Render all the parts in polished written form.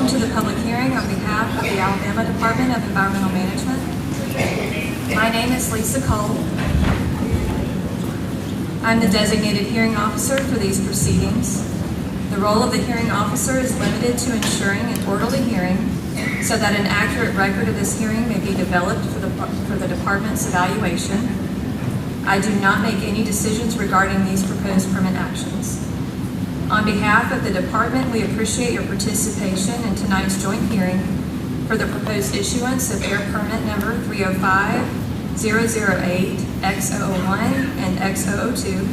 Welcome to the public hearing on behalf of the Alabama Department of Environmental Management. My name is Lisa Cole. I'm the designated hearing officer for these proceedings. The role of the hearing officer is limited to ensuring an orderly hearing so that an accurate record of this hearing may be developed for the department's evaluation. I do not make any decisions regarding these proposed permit actions. On behalf of the department, we appreciate your participation in tonight's joint hearing for the proposed issuance of air permit number 305-008-X001 and X002,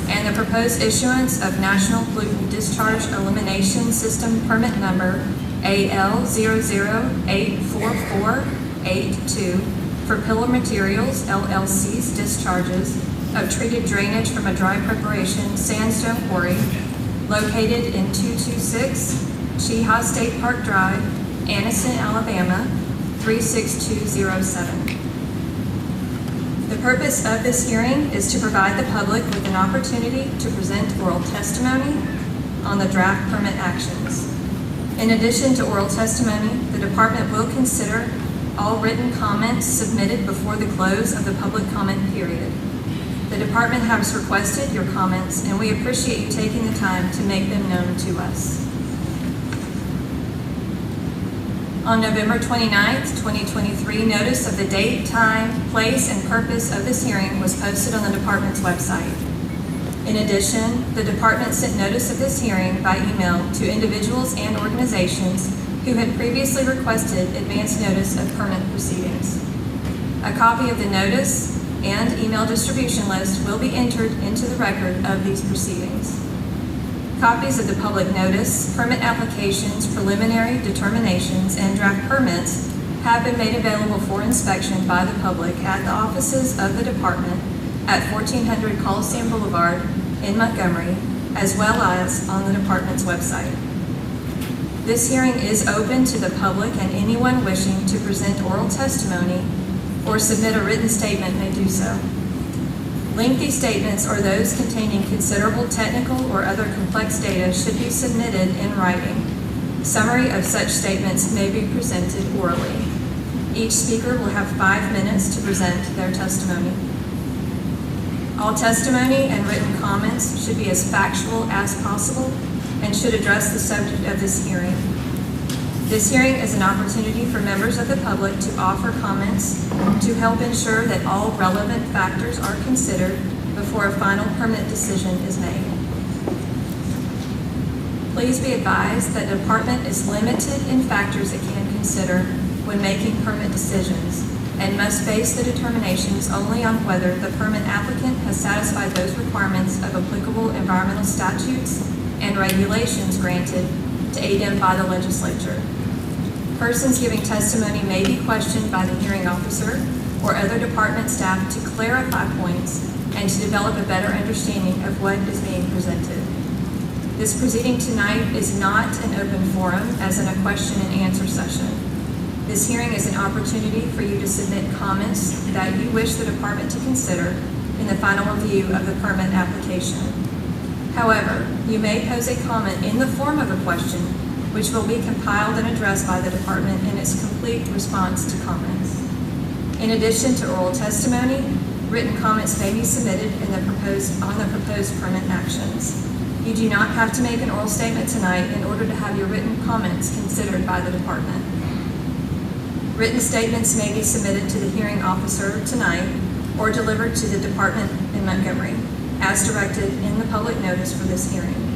and the proposed issuance of National Pollutant Discharge Elimination System permit number AL0084482 for Pillar Materials LLC's discharges of treated drainage from a dry preparation sandstone quarry located in 226 Chehaw State Park Drive, Anniston, Alabama 36207. The purpose of this hearing is to provide the public with an opportunity to present oral testimony on the draft permit actions. In addition to oral testimony, the department will consider all written comments submitted before the close of the public comment period. The department has requested your comments, and we appreciate you taking the time to make them known to us. On November 29th, 2023, notice of the date, time, place, and purpose of this hearing was posted on the department's website. In addition, the department sent notice of this hearing by email to individuals and organizations who had previously requested advance notice of permit proceedings. A copy of the notice and email distribution list will be entered into the record of these proceedings. Copies of the public notice, permit applications, preliminary determinations, and draft permits have been made available for inspection by the public at the offices of the department at 1400 Coliseum Boulevard in Montgomery, as well as on the department's website. This hearing is open to the public, and anyone wishing to present oral testimony or submit a written statement may do so. Lengthy statements or those containing considerable technical or other complex data should be submitted in writing. Summary of such statements may be presented orally. Each speaker will have 5 minutes to present their testimony. All testimony and written comments should be as factual as possible and should address the subject of this hearing. This hearing is an opportunity for members of the public to offer comments to help ensure that all relevant factors are considered before a final permit decision is made. Please be advised that the department is limited in factors it can consider when making permit decisions and must base the determinations only on whether the permit applicant has satisfied those requirements of applicable environmental statutes and regulations granted to ADEM by the legislature. Persons giving testimony may be questioned by the hearing officer or other department staff to clarify points and to develop a better understanding of what is being presented. This proceeding tonight is not an open forum as in a question and answer session. This hearing is an opportunity for you to submit comments that you wish the department to consider in the final review of the permit application. However, you may pose a comment in the form of a question, which will be compiled and addressed by the department in its complete response to comments. In addition to oral testimony, written comments may be submitted on the proposed permit actions. You do not have to make an oral statement tonight in order to have your written comments considered by the department. Written statements may be submitted to the hearing officer tonight or delivered to the department in Montgomery, as directed in the public notice for this hearing.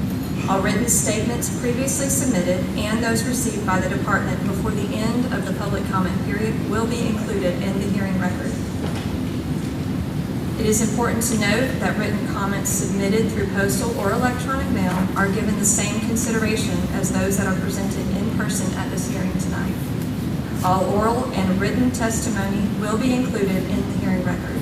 All written statements previously submitted and those received by the department before the end of the public comment period will be included in the hearing record. It is important to note that written comments submitted through postal or electronic mail are given the same consideration as those that are presented in person at this hearing tonight. All oral and written testimony will be included in the hearing record.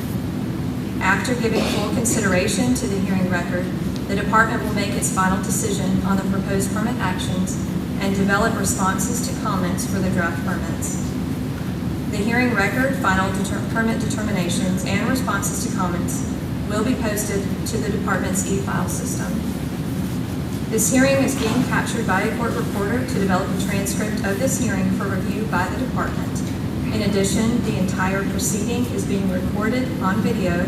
After giving full consideration to the hearing record, the department will make its final decision on the proposed permit actions and develop responses to comments for the draft permits. The hearing record, final permit determinations, and responses to comments will be posted to the department's e-file system. This hearing is being captured by a court reporter to develop a transcript of this hearing for review by the department. In addition, the entire proceeding is being recorded on video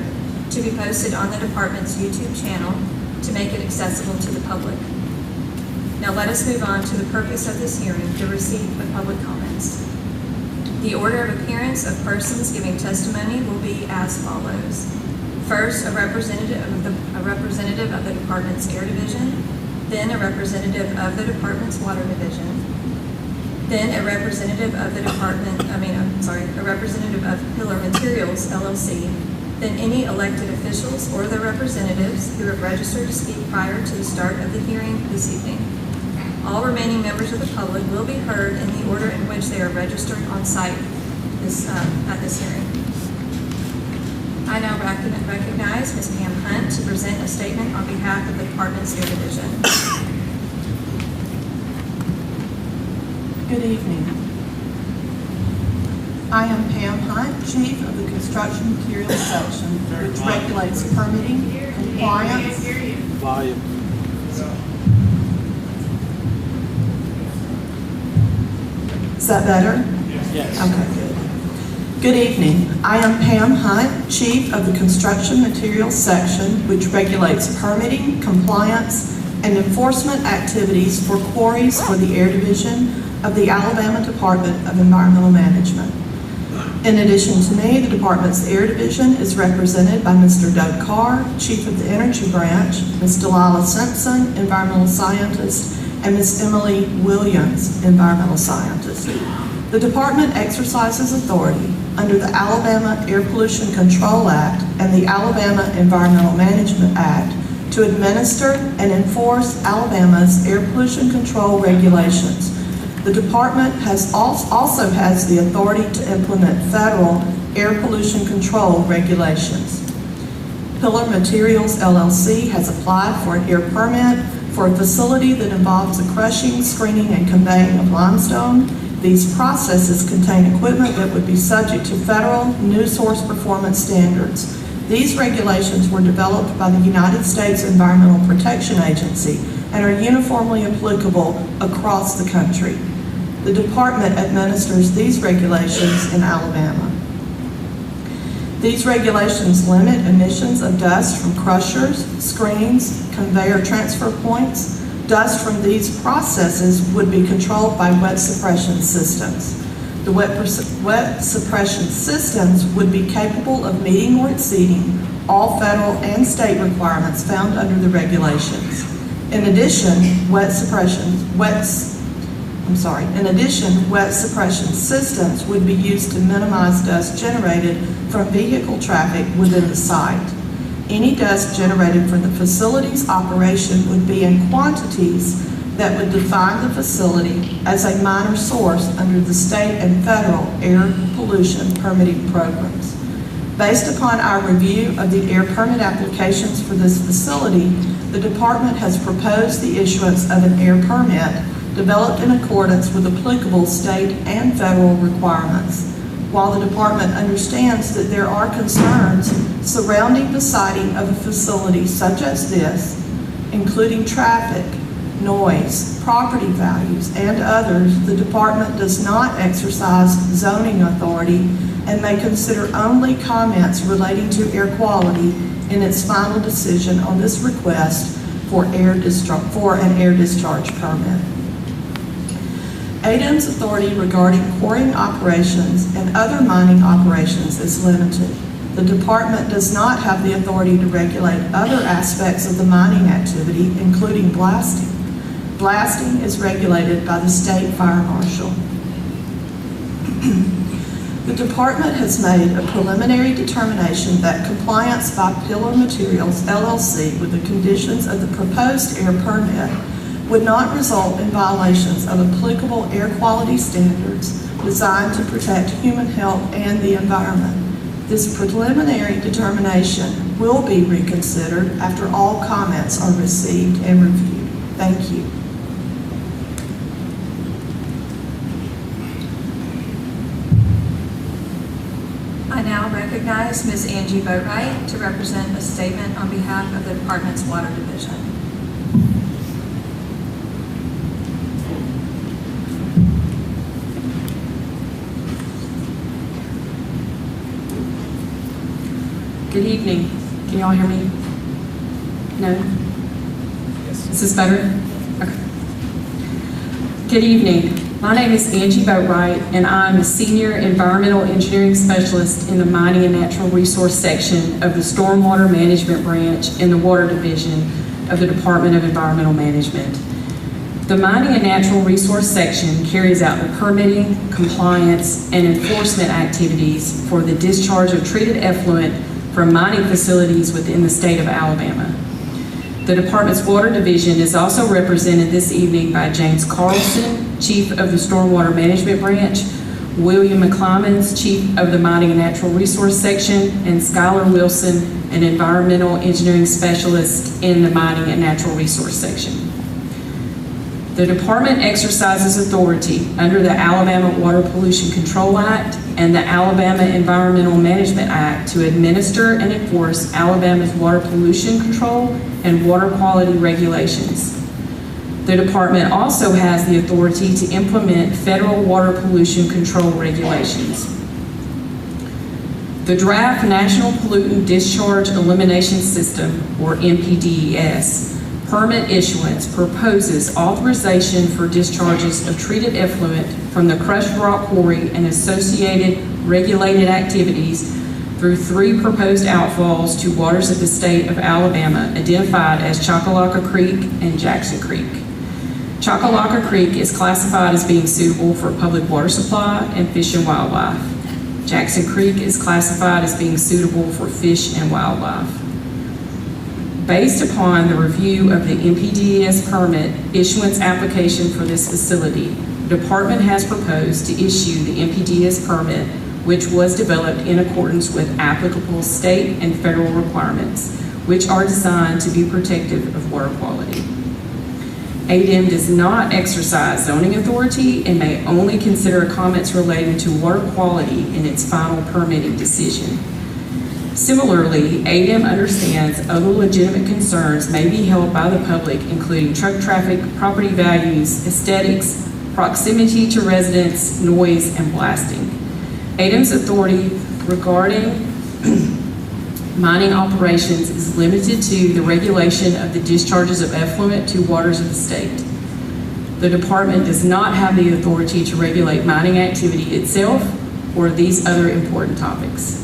to be posted on the department's YouTube channel to make it accessible to the public. Now let us move on to the purpose of this hearing, the receipt of public comments. The order of appearance of persons giving testimony will be as follows. First, a representative of the department's Air Division, then a representative of the department's Water Division, then a representative of a representative of Pillar Materials, LLC, then any elected officials or their representatives who have registered to speak prior to the start of the hearing this evening. All remaining members of the public will be heard in the order in which they are registered on site at this hearing. I now recognize Ms. Pam Hunt to present a statement on behalf of the department's Air Division. Good evening. I am Pam Hunt, Chief of the Construction Materials Section, which regulates permitting, compliance. Is that better? Yes. Okay, good. Good evening. I am Pam Hunt, Chief of the Construction Materials Section, which regulates permitting, compliance, and enforcement activities for quarries for the Air Division of the Alabama Department of Environmental Management. In addition to me, the department's Air Division is represented by Mr. Doug Carr, Chief of the Energy Branch, Ms. Delilah Simpson, Environmental Scientist, and Ms. Emily Williams, Environmental Scientist. The department exercises authority under the Alabama Air Pollution Control Act and the Alabama Environmental Management Act to administer and enforce Alabama's air pollution control regulations. The department also has the authority to implement federal air pollution control regulations. Pillar Materials, LLC has applied for an air permit for a facility that involves the crushing, screening, and conveying of limestone. These processes contain equipment that would be subject to federal new source performance standards. These regulations were developed by the United States Environmental Protection Agency and are uniformly applicable across the country. The department administers these regulations in Alabama. These regulations limit emissions of dust from crushers, screens, conveyor transfer points. Dust from these processes would be controlled by wet suppression systems. The wet suppression systems would be capable of meeting or exceeding all federal and state requirements found under the regulations. In addition, wet suppression systems would be used to minimize dust generated from vehicle traffic within the site. Any dust generated from the facility's operation would be in quantities that would define the facility as a minor source under the state and federal air pollution permitting programs. Based upon our review of the air permit applications for this facility, the department has proposed the issuance of an air permit developed in accordance with applicable state and federal requirements. While the department understands that there are concerns surrounding the siting of a facility such as this, including traffic, noise, property values, and others, the department does not exercise zoning authority and may consider only comments relating to air quality in its final decision on this request for an air discharge permit. ADEM's authority regarding quarrying operations and other mining operations is limited. The department does not have the authority to regulate other aspects of the mining activity, including blasting. Blasting is regulated by the state fire marshal. The department has made a preliminary determination that compliance by Pillar Materials, LLC, with the conditions of the proposed air permit would not result in violations of applicable air quality standards designed to protect human health and the environment. This preliminary determination will be reconsidered after all comments are received and reviewed. Thank you. I now recognize Ms. Angie Boatwright to represent a statement on behalf of the department's Water Division. Good evening. Can you all hear me? No? Yes. Is this better? Okay. Good evening. My name is Angie Boatwright, and I'm a Senior Environmental Engineering Specialist in the Mining and Natural Resource section of the Stormwater Management Branch in the Water Division of the Department of Environmental Management. The Mining and Natural Resource section carries out the permitting, compliance, and enforcement activities for the discharge of treated effluent from mining facilities within the state of Alabama. The department's water division is also represented this evening by James Carlson, Chief of the Stormwater Management Branch, William McClymans, Chief of the Mining and Natural Resource section, and Skylar Wilson, an Environmental Engineering Specialist in the Mining and Natural Resource section. The department exercises authority under the Alabama Water Pollution Control Act and the Alabama Environmental Management Act to administer and enforce Alabama's water pollution control and water quality regulations. The department also has the authority to implement federal water pollution control regulations. The draft National Pollutant Discharge Elimination System, or NPDES, permit issuance proposes authorization for discharges of treated effluent from the crushed rock quarry and associated regulated activities through 3 proposed outfalls to waters of the state of Alabama identified as Choccolocca Creek and Jackson Creek. Choccolocca Creek is classified as being suitable for public water supply and fish and wildlife. Jackson Creek is classified as being suitable for fish and wildlife. Based upon the review of the NPDES permit issuance application for this facility, the department has proposed to issue the NPDES permit, which was developed in accordance with applicable state and federal requirements, which are designed to be protective of water quality. ADEM does not exercise zoning authority and may only consider comments relating to water quality in its final permitting decision. Similarly, ADEM understands other legitimate concerns may be held by the public, including truck traffic, property values, aesthetics, proximity to residents, noise, and blasting. ADEM's authority regarding mining operations is limited to the regulation of the discharges of effluent to waters of the state. The department does not have the authority to regulate mining activity itself or these other important topics.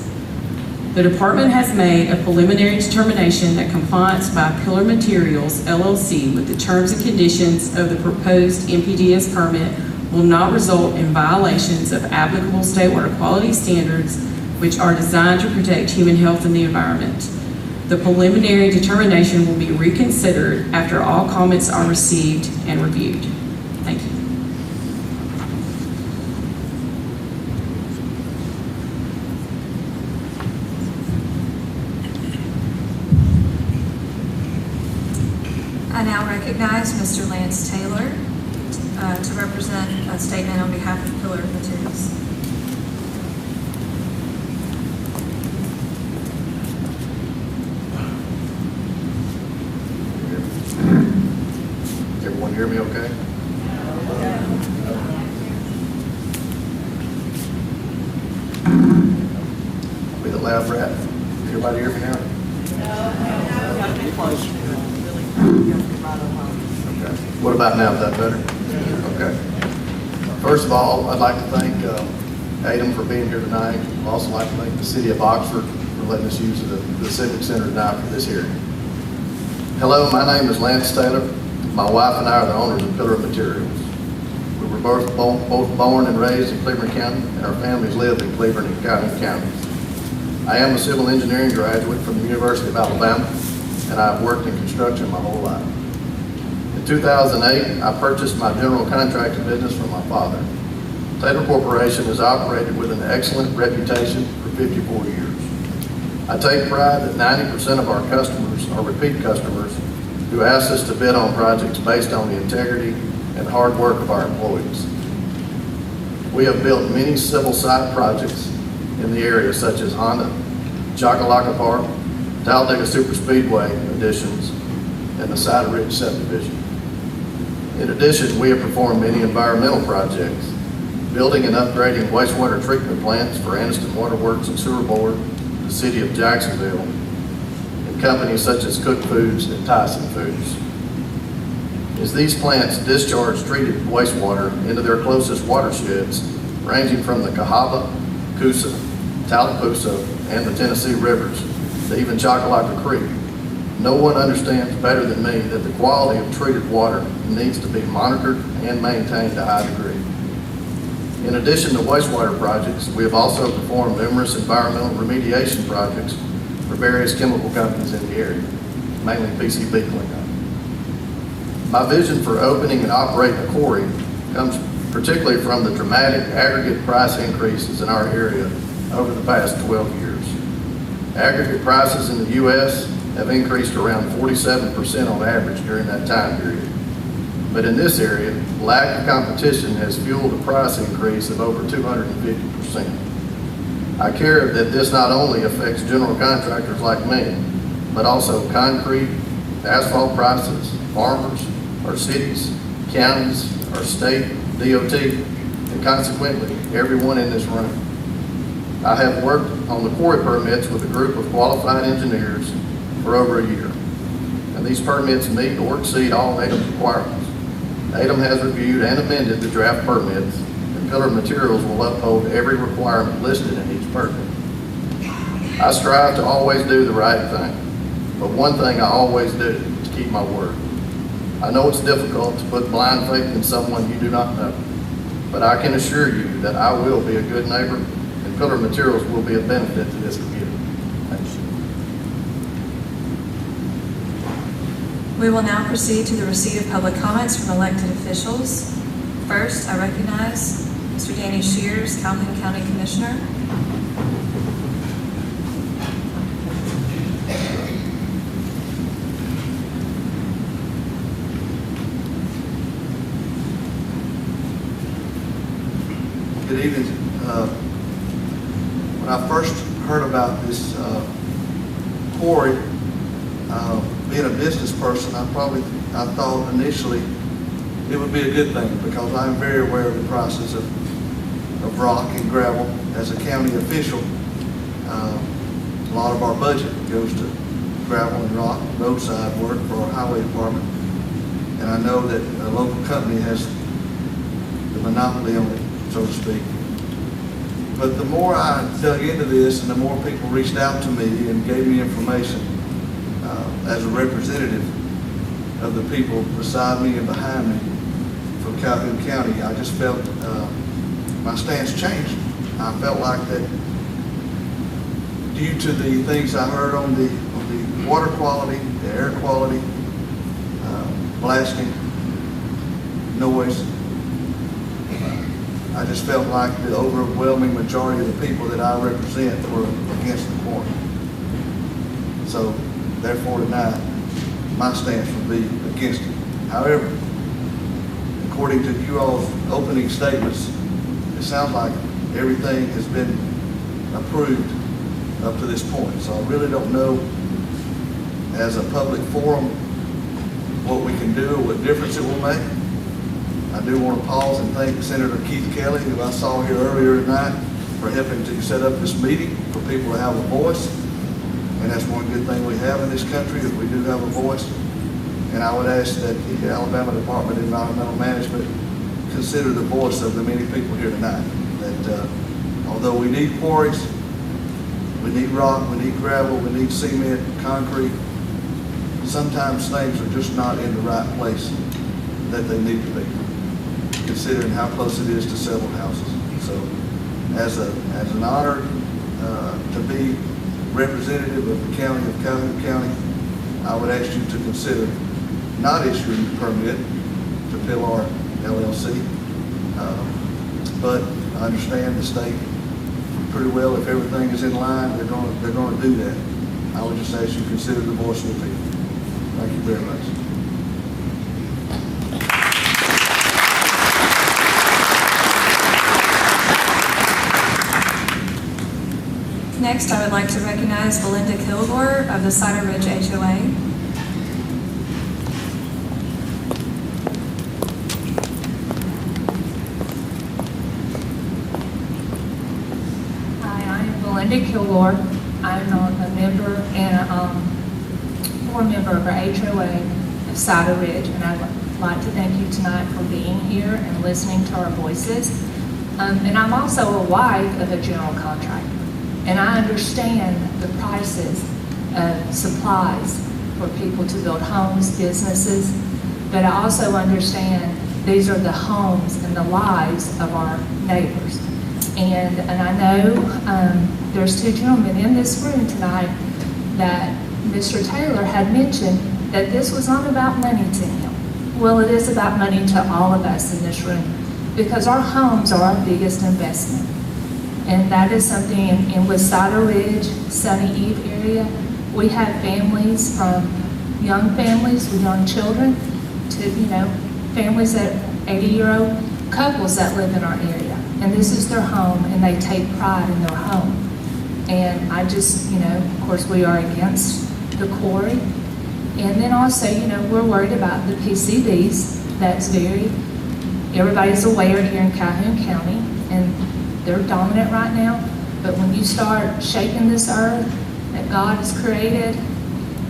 The department has made a preliminary determination that compliance by Pillar Materials, LLC, with the terms and conditions of the proposed NPDES permit will not result in violations of applicable state water quality standards, which are designed to protect human health and the environment. The preliminary determination will be reconsidered after all comments are received and reviewed. Thank you. I now recognize Mr. Lance Taylor to represent a statement on behalf of Pillar Materials. Everyone hear me okay? I'll be the loud rat. Everybody hear me now? Okay. What about now? Is that better? Okay. First of all, I'd like to thank ADEM for being here tonight. I'd also like to thank the City of Oxford for letting us use the Civic Center tonight for this hearing. Hello, my name is Lance Taylor. My wife and I are the owners of Pillar Materials. We were both born and raised in Cleburne County, and our families lived in Cleburne and counties. I am a civil engineering graduate from the University of Alabama, and I've worked in construction my whole life. In 2008, I purchased my general contracting business from my father. Taylor Corporation has operated with an excellent reputation for 54 years. I take pride that 90% of our customers are repeat customers who ask us to bid on projects based on the integrity and hard work of our employees. We have built many civil site projects in the area such as Honda, Choccolocca Park, Talladega Superspeedway additions, and the Cider Ridge subdivision. In addition, we have performed many environmental projects, building and upgrading wastewater treatment plants for Anniston Water Works and Sewer Board, the city of Jacksonville, and companies such as Cook Foods and Tyson Foods. As these plants discharge treated wastewater into their closest watersheds, ranging from the Cahaba, Coosa, Tallapoosa, and the Tennessee rivers, to even Choccolocco Creek, no one understands better than me that the quality of treated water needs to be monitored and maintained to a high degree. In addition to wastewater projects, we have also performed numerous environmental remediation projects for various chemical companies in the area, mainly PCB cleanup. My vision for opening and operating a quarry comes particularly from the dramatic aggregate price increases in our area over the past 12 years. Aggregate prices in the U.S. have increased around 47% on average during that time period. But in this area, lack of competition has fueled a price increase of over 250%. I care that this not only affects general contractors like me, but also concrete, asphalt prices, farmers, our cities, counties, our state, DOT, and consequently, everyone in this room. I have worked on the quarry permits with a group of qualified engineers for over a year, and these permits meet or exceed all ADEM requirements. ADEM has reviewed and amended the draft permits, and Pillar Materials will uphold every requirement listed in each permit. I strive to always do the right thing, but one thing I always do is keep my word. I know it's difficult to put blind faith in someone you do not know, but I can assure you that I will be a good neighbor, and Pillar Materials will be a benefit to this community. Thanks. We will now proceed to the receipt of public comments from elected officials. First, I recognize Mr. Danny Shears, Calhoun County Commissioner. Good evening. When I first heard about this quarry, being a business person, I thought initially it would be a good thing because I'm very aware of the prices of rock and gravel. As a county official, a lot of our budget goes to gravel and rock, roadside work for our highway department. And I know that a local company has the monopoly on it, so to speak. But the more I dug into this and the more people reached out to me and gave me information as a representative of the people beside me and behind me from Calhoun County, I just felt my stance changed. I felt like that due to the things I heard on the water quality, the air quality, blasting, noise, I just felt like the overwhelming majority of the people that I represent were against the quarry. So, therefore, tonight, my stance would be against it. However, according to you all's opening statements, it sounds like everything has been approved up to this point. So I really don't know, as a public forum, what we can do or what difference it will make. I do want to pause and thank Senator Keith Kelly, who I saw here earlier tonight, for helping to set up this meeting for people to have a voice. And that's one good thing we have in this country, is we do have a voice. And I would ask that the Alabama Department of Environmental Management consider the voice of the many people here tonight. That although we need quarries, we need rock, we need gravel, we need cement, concrete, sometimes things are just not in the right place that they need to be, considering how close it is to several houses. So as an honor to be representative of the county of Calhoun County, I would ask you to consider not issuing the permit to Pillar LLC. But I understand the state pretty well. If everything is in line, they're going to do that. I would just ask you to consider the voice of the people. Thank you very much. Next, I would like to recognize Belinda Kilgore of the Cider Ridge HOA. Hi, I am Belinda Kilgore. I'm a member and board member of our HOA of Cider Ridge, and I'd like to thank you tonight for being here and listening to our voices. And I'm also a wife of a general contractor, and I understand the prices of supplies for people to build homes, businesses, but I also understand these are the homes and the lives of our neighbors. And I know there's two gentlemen in this room tonight that Mr. Taylor had mentioned that this was not about money to him. Well, it is about money to all of us in this room, because our homes are our biggest investment. And that is something in with Cider Ridge, Sunny Eve area, we have families from young families with young children to, families that 80-year-old couples that live in our area. And this is their home, and they take pride in their home. And I just, of course, we are against the quarry. And then also, we're worried about the PCBs. That's everybody's aware here in Calhoun County, and they're dominant right now. But when you start shaking this earth that God has created,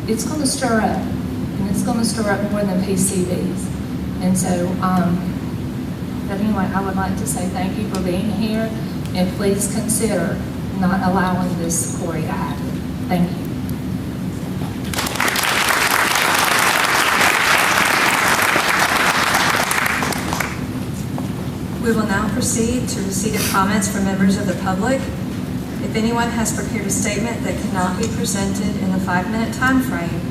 it's going to stir up. And it's going to stir up more than PCBs. And so, but anyway, I would like to say thank you for being here, and please consider not allowing this quarry to happen. Thank you. We will now proceed to receipt of comments from members of the public. If anyone has prepared a statement that cannot be presented in the 5-minute time frame,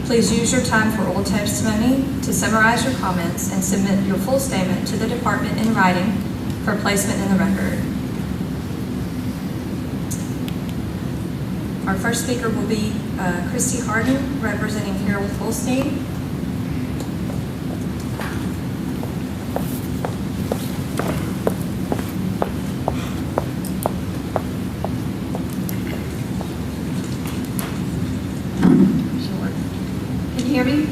please use your time for oral testimony to summarize your comments and submit your full statement to the department in writing for placement in the record. Our first speaker will be Christy Harden, representing Harold Holstein. Hear me?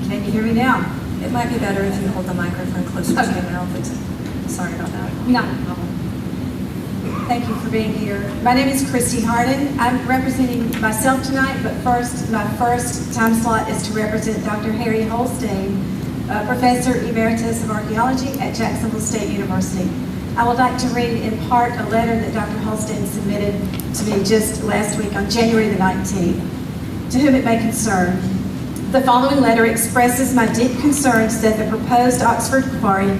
Can you hear me now? It might be better if you hold the microphone closer to your mouth. Sorry about that. No problem. Thank you for being here. My name is Christy Harden. I'm representing myself tonight, but first, my first time slot is to represent Dr. Harry Holstein, Professor Emeritus of Archaeology at Jacksonville State University. I would like to read in part a letter that Dr. Holstein submitted to me just last week on January the 19th. To whom it may concern. The following letter expresses my deep concerns that the proposed Oxford Quarry,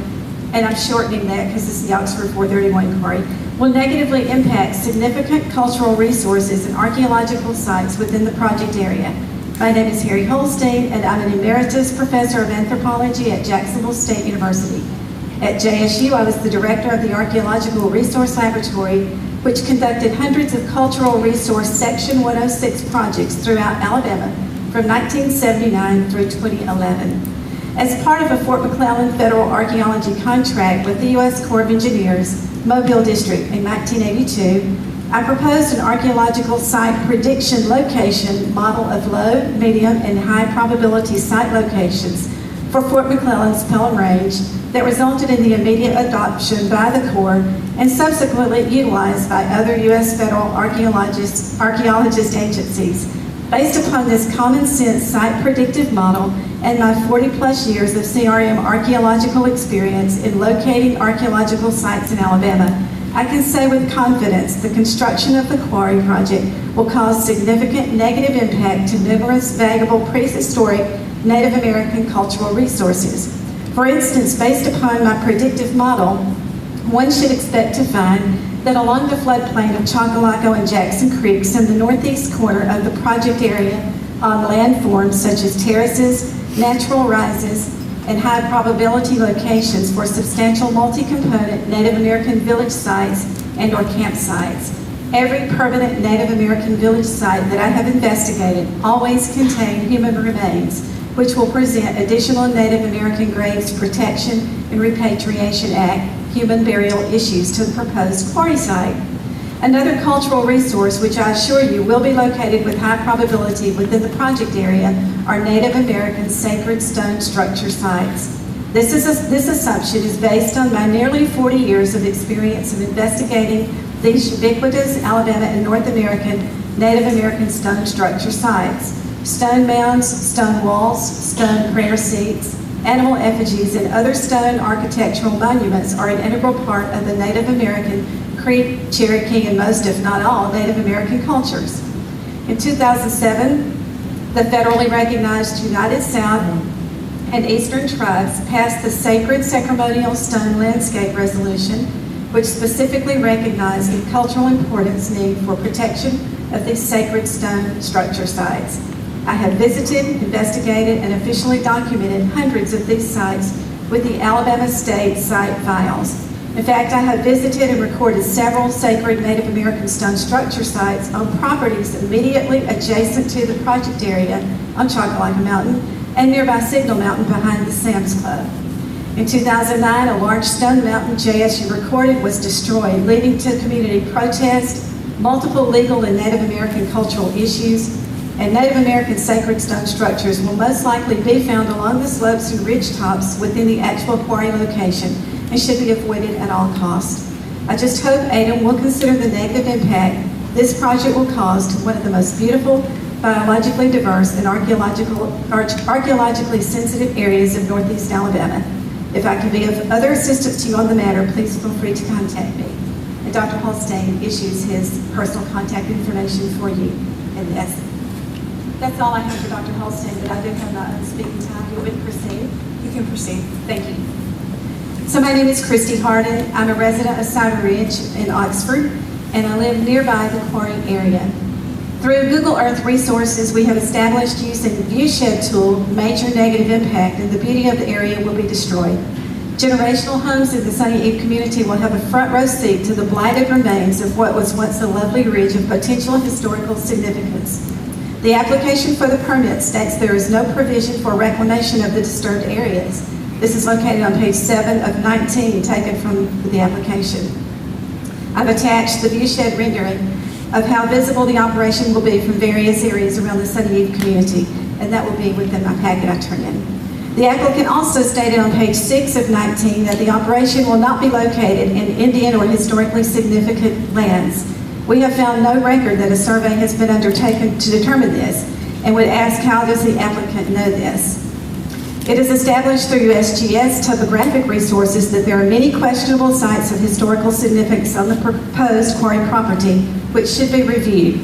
and I'm shortening that because this is the Oxford 431 Quarry, will negatively impact significant cultural resources and archaeological sites within the project area. My name is Harry Holstein, and I'm an Emeritus Professor of Anthropology at Jacksonville State University. At JSU, I was the director of the Archaeological Resource Laboratory, which conducted hundreds of cultural resource Section 106 projects throughout Alabama from 1979 through 2011. As part of a Fort McClellan federal archaeology contract with the U.S. Corps of Engineers, Mobile District in 1982, I proposed an archaeological site prediction location model of low, medium, and high probability site locations for Fort McClellan's Pelham Range that resulted in the immediate adoption by the Corps and subsequently utilized by other U.S. federal archaeologist agencies. Based upon this common sense site predictive model and my 40-plus years of CRM archaeological experience in locating archaeological sites in Alabama, I can say with confidence the construction of the Quarry project will cause significant negative impact to numerous valuable prehistoric Native American cultural resources. For instance, based upon my predictive model, one should expect to find that along the floodplain of Chocolaco and Jackson Creeks in the northeast corner of the project area on landforms such as terraces, natural rises, and high probability locations for substantial multi-component Native American village sites and or campsites. Every permanent Native American village site that I have investigated always contained human remains, which will present additional Native American Graves Protection and Repatriation Act human burial issues to the proposed quarry site. Another cultural resource, which I assure you will be located with high probability within the project area, are Native American sacred stone structure sites. This assumption is based on my nearly 40 years of experience of investigating these ubiquitous Alabama and North American Native American stone structure sites. Stone mounds, stone walls, stone prayer seats, animal effigies, and other stone architectural monuments are an integral part of the Native American, Creek, Cherokee, and most, if not all, Native American cultures. In 2007, the federally recognized United South and Eastern Tribes passed the Sacred Ceremonial Stone Landscape Resolution, which specifically recognized the cultural importance need for protection of these sacred stone structure sites. I have visited, investigated, and officially documented hundreds of these sites with the Alabama State Site Files. In fact, I have visited and recorded several sacred Native American stone structure sites on properties immediately adjacent to the project area on Chockalaka Mountain and nearby Signal Mountain behind the Sam's Club. In 2009, a large stone mountain JSU recorded was destroyed, leading to community protest, multiple legal and Native American cultural issues, and Native American sacred stone structures will most likely be found along the slopes and ridge tops within the actual quarry location and should be avoided at all costs. I just hope ADEM will consider the negative impact this project will cause to one of the most beautiful, biologically diverse, and archaeologically sensitive areas of Northeast Alabama. If I can be of other assistance to you on the matter, please feel free to contact me. And Dr. Holstein issues his personal contact information for you in this. That's all I have for Dr. Holstein, but I do have my own speaking time. You want me to proceed? You can proceed. Thank you. So my name is Christy Harden. I'm a resident of Cider Ridge in Oxford, and I live nearby the Quarry area. Through Google Earth resources, we have established using the viewshed tool, major negative impact, and the beauty of the area will be destroyed. Generational homes in the Sunny Eve community will have a front row seat to the blighted remains of what was once a lovely ridge of potential historical significance. The application for the permit states there is no provision for reclamation of the disturbed areas. This is located on page 7 of 19, taken from the application. I've attached the viewshed rendering of how visible the operation will be from various areas around the Sunny Eve community, and that will be within my packet I turn in. The applicant also stated on page 6 of 19 that the operation will not be located in Indian or historically significant lands. We have found no record that a survey has been undertaken to determine this, and would ask, how does the applicant know this? It is established through USGS topographic resources that there are many questionable sites of historical significance on the proposed quarry property, which should be reviewed.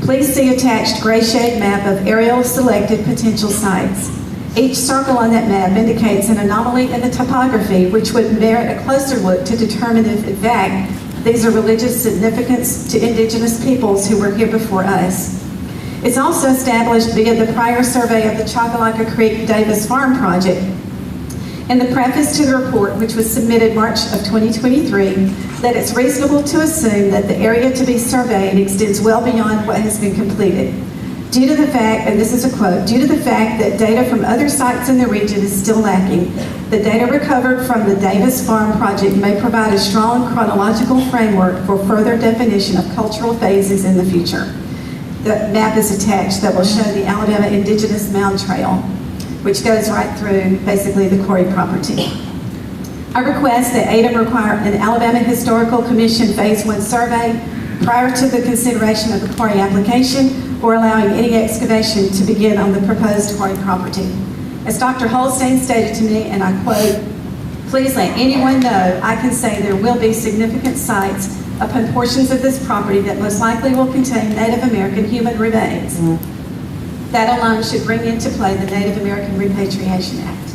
Please see attached gray shade map of aerial selected potential sites. Each circle on that map indicates an anomaly in the topography, which would merit a closer look to determine if, in fact, these are religious significance to indigenous peoples who were here before us. It's also established via the prior survey of the Chockalaka Creek Davis Farm project. In the preface to the report, which was submitted March of 2023, that it's reasonable to assume that the area to be surveyed extends well beyond what has been completed. Due to the fact, and this is a quote, due to the fact that data from other sites in the region is still lacking, the data recovered from the Davis Farm project may provide a strong chronological framework for further definition of cultural phases in the future. The map is attached that will show the Alabama Indigenous Mound Trail, which goes right through basically the quarry property. I request that ADEM require an Alabama Historical Commission Phase 1 survey prior to the consideration of the quarry application or allowing any excavation to begin on the proposed quarry property. As Dr. Holstein stated to me, and I quote, "Please let anyone know I can say there will be significant sites upon portions of this property that most likely will contain Native American human remains." That alone should bring into play the Native American Repatriation Act.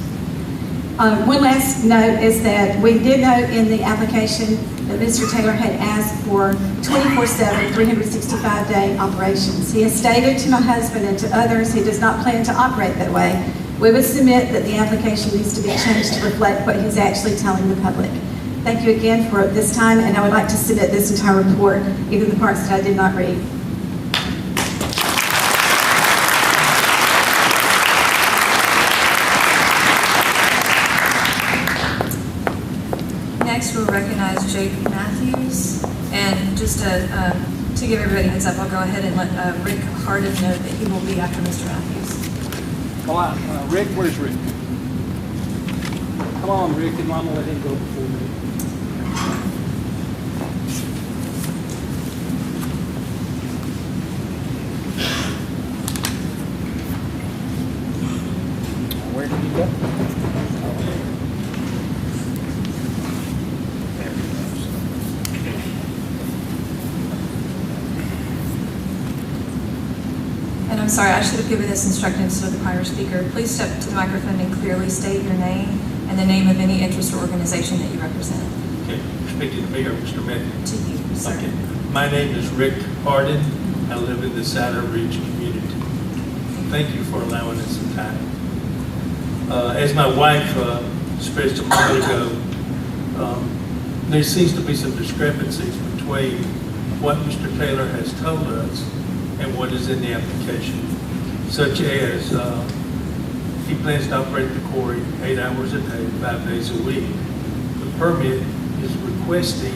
One last note is that we did note in the application that Mr. Taylor had asked for 24/7, 365-day operations. He has stated to my husband and to others he does not plan to operate that way. We would submit that the application needs to be changed to reflect what he's actually telling the public. Thank you again for this time, and I would like to submit this entire report, even the parts that I did not read. Next, we'll recognize Jake Matthews. And just to give everybody a heads up, I'll go ahead and let Rick Harden know that he will be after Mr. Matthews. Come on, Rick, where's Rick? Come on, Rick, and Mama let him go before me. And I'm sorry, I should have given this instruction to the prior speaker. Please step to the microphone and clearly state your name and the name of any interest or organization that you represent. Okay, speaking to me or Mr. Matthews? To you, sir. Okay. My name is Rick Hardin. I live in the Cider Ridge community. Thank you for allowing us some time. As my wife expressed a moment ago, there seems to be some discrepancies between what Mr. Taylor has told us and what is in the application, such as he plans to operate the quarry 8 hours a day, 5 days a week. The permit is requesting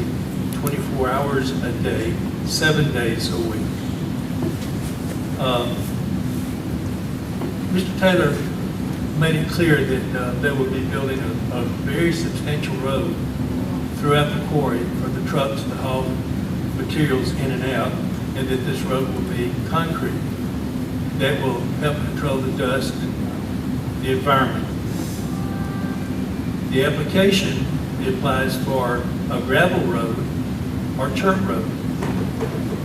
24 hours a day, 7 days a week. Mr. Taylor made it clear that they will be building a very substantial road throughout the quarry for the trucks to haul materials in and out, and that this road will be concrete. That will help control the dust and the environment. The application applies for a gravel road or chert road.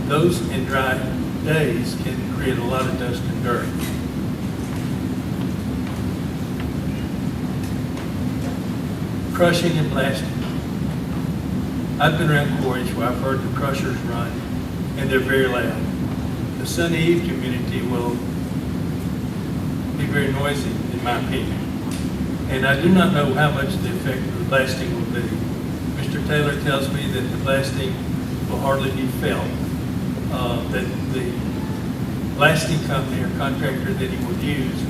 Those in dry days can create a lot of dust and dirt. Crushing and blasting. I've been around quarries where I've heard the crushers run, and they're very loud. The Sunny Eve community will be very noisy, in my opinion. And I do not know how much the effect of the blasting will be. Mr. Taylor tells me that the blasting will hardly be felt, that the blasting company or contractor that he will use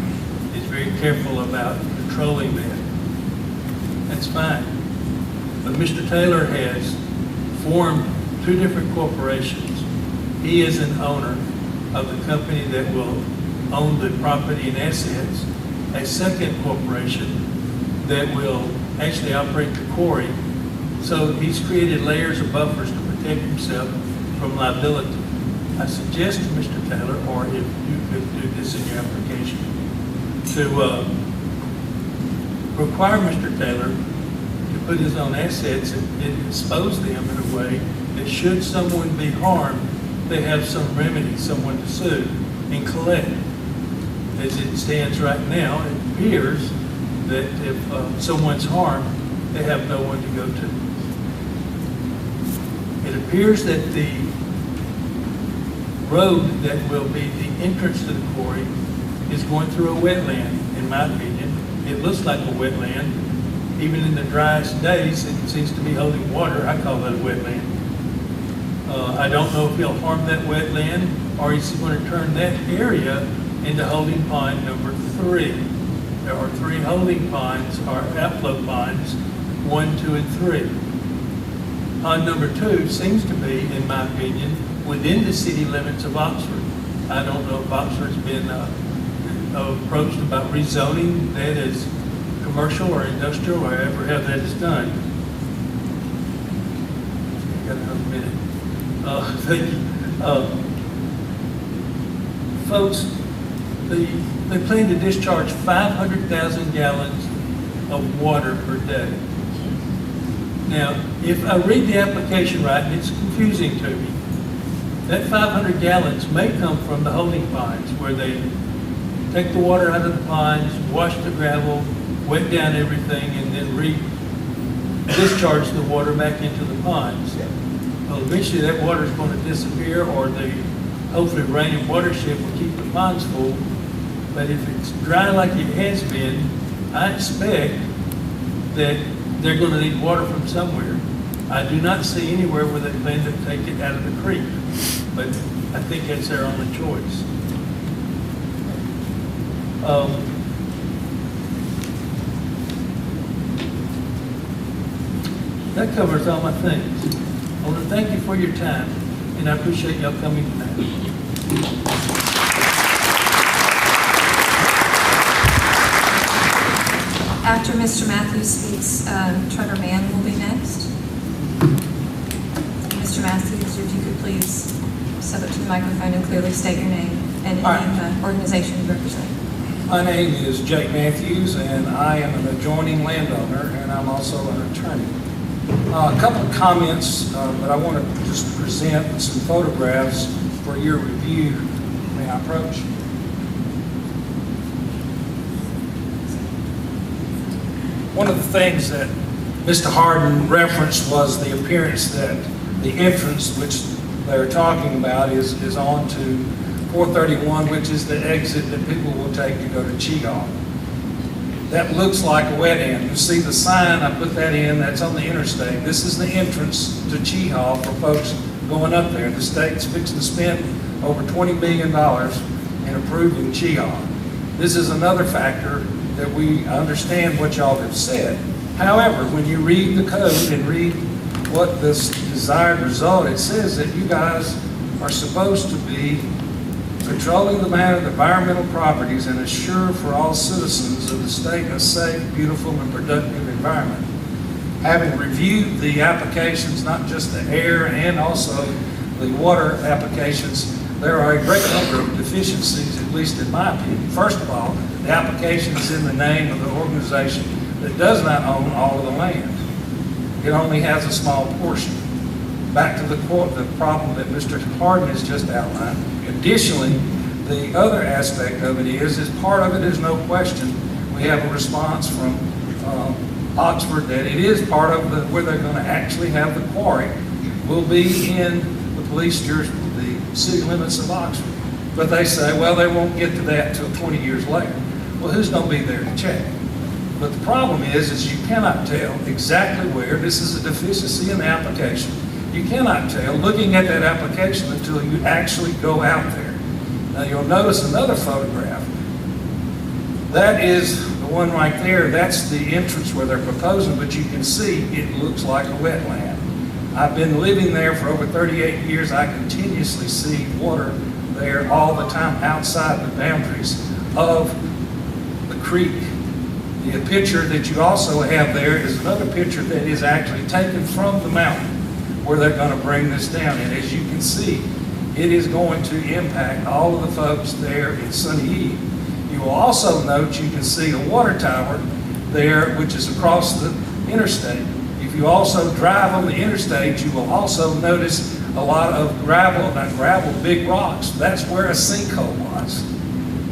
is very careful about controlling that. That's fine. But Mr. Taylor has formed 2 different corporations. He is an owner of the company that will own the property and assets, a second corporation that will actually operate the quarry. So he's created layers of buffers to protect himself from liability. I suggest to Mr. Taylor, or if you could do this in your application, to require Mr. Taylor to put his own assets and dispose them in a way that should someone be harmed, they have some remedy, someone to sue and collect. As it stands right now, it appears that if someone's harmed, they have no one to go to. It appears that the road that will be the entrance to the quarry is going through a wetland, in my opinion. It looks like a wetland. Even in the driest days, it seems to be holding water. I call that a wetland. I don't know if he'll harm that wetland or he's going to turn that area into holding pond number 3. There are 3 holding ponds or outflow ponds, 1, 2, and 3. Pond number 2 seems to be, in my opinion, within the city limits of Oxford. I don't know if Oxford's been approached about rezoning that as commercial or industrial or ever how that is done. Got another minute. Thank you. Folks, they plan to discharge 500,000 gallons of water per day. Now, if I read the application right, and it's confusing to me, that 500 gallons may come from the holding ponds where they take the water out of the ponds, wash the gravel, wet down everything, and then discharge the water back into the ponds. Well, eventually that water is going to disappear, or the hopefully rain and watershed will keep the ponds full. But if it's dry like it has been, I expect that they're going to need water from somewhere. I do not see anywhere where they plan to take it out of the creek, but I think that's their only choice. That covers all my things. I want to thank you for your time, and I appreciate y'all coming tonight. After Mr. Matthews speaks, Treasurer Mann will be next. Mr. Matthews, if you could please step up to the microphone and clearly state your name and any organization you represent. My name is Jake Matthews, and I am an adjoining landowner, and I'm also an attorney. A couple of comments, but I want to just present some photographs for your review. May I approach? One of the things that Mr. Harden referenced was the appearance that the entrance, which they're talking about, is on to 431, which is the exit that people will take to go to Cheatham. That looks like a wet end. You see the sign, I put that in, that's on the interstate. This is the entrance to Cheatham for folks going up there. The state's fixing to spend over $20 billion in approving Cheatham. This is another factor that we understand what y'all have said. However, when you read the code and read what this desired result, it says that you guys are supposed to be controlling the management of environmental properties and assure for all citizens of the state a safe, beautiful, and productive environment. Having reviewed the applications, not just the air and also the water applications, there are a great number of deficiencies, at least in my opinion. First of all, the application is in the name of the organization that does not own all of the land. It only has a small portion. Back to the problem that Mr. Harden has just outlined. Additionally, the other aspect of it is part of it is no question. We have a response from Oxford that it is part of where they're going to actually have the quarry will be in the the city limits of Oxford. But they say, well, they won't get to that until 20 years later. Well, who's going to be there to check? But the problem is you cannot tell exactly where. This is a deficiency in the application. You cannot tell looking at that application until you actually go out there. Now you'll notice another photograph. That is the one right there. That's the entrance where they're proposing, but you can see it looks like a wetland. I've been living there for over 38 years. I continuously see water there all the time outside the boundaries of the creek. The picture that you also have there is another picture that is actually taken from the mountain where they're going to bring this down. And as you can see, it is going to impact all of the folks there in Sunny Eve. You will also note, you can see a water tower there, which is across the interstate. If you also drive on the interstate, you will also notice a lot of gravel, not gravel, big rocks. That's where a sinkhole was.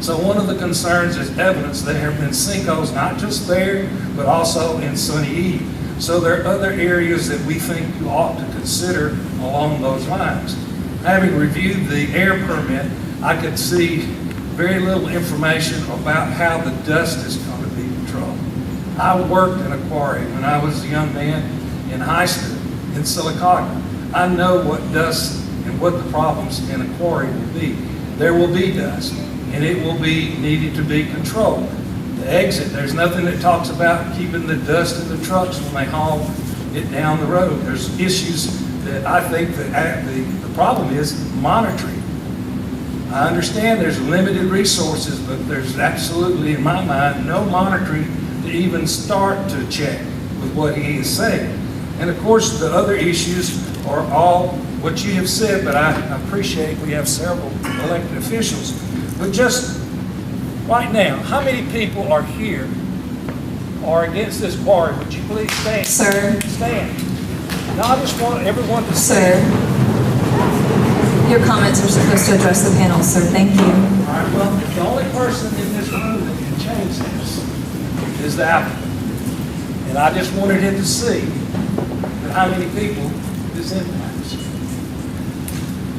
So one of the concerns is evidence that there have been sinkholes, not just there, but also in Sunny Eve. So there are other areas that we think you ought to consider along those lines. Having reviewed the air permit, I could see very little information about how the dust is going to be controlled. I worked in a quarry when I was a young man in high school in Silicaca. I know what dust and what the problems in a quarry will be. There will be dust, and it will be needed to be controlled. The exit, there's nothing that talks about keeping the dust in the trucks when they haul it down the road. There's issues that I think that the problem is monitoring. I understand there's limited resources, but there's absolutely, in my mind, no monitoring to even start to check with what he is saying. And of course, the other issues are all what you have said, but I appreciate we have several elected officials. But just right now, how many people are here or against this quarry? Would you please stand? Sir. Stand. Now I just want everyone to Sir, your comments are supposed to address the panel, sir. Thank you. All right, well, the only person in this room that can change this is the applicant. And I just wanted him to see that how many people this impacts.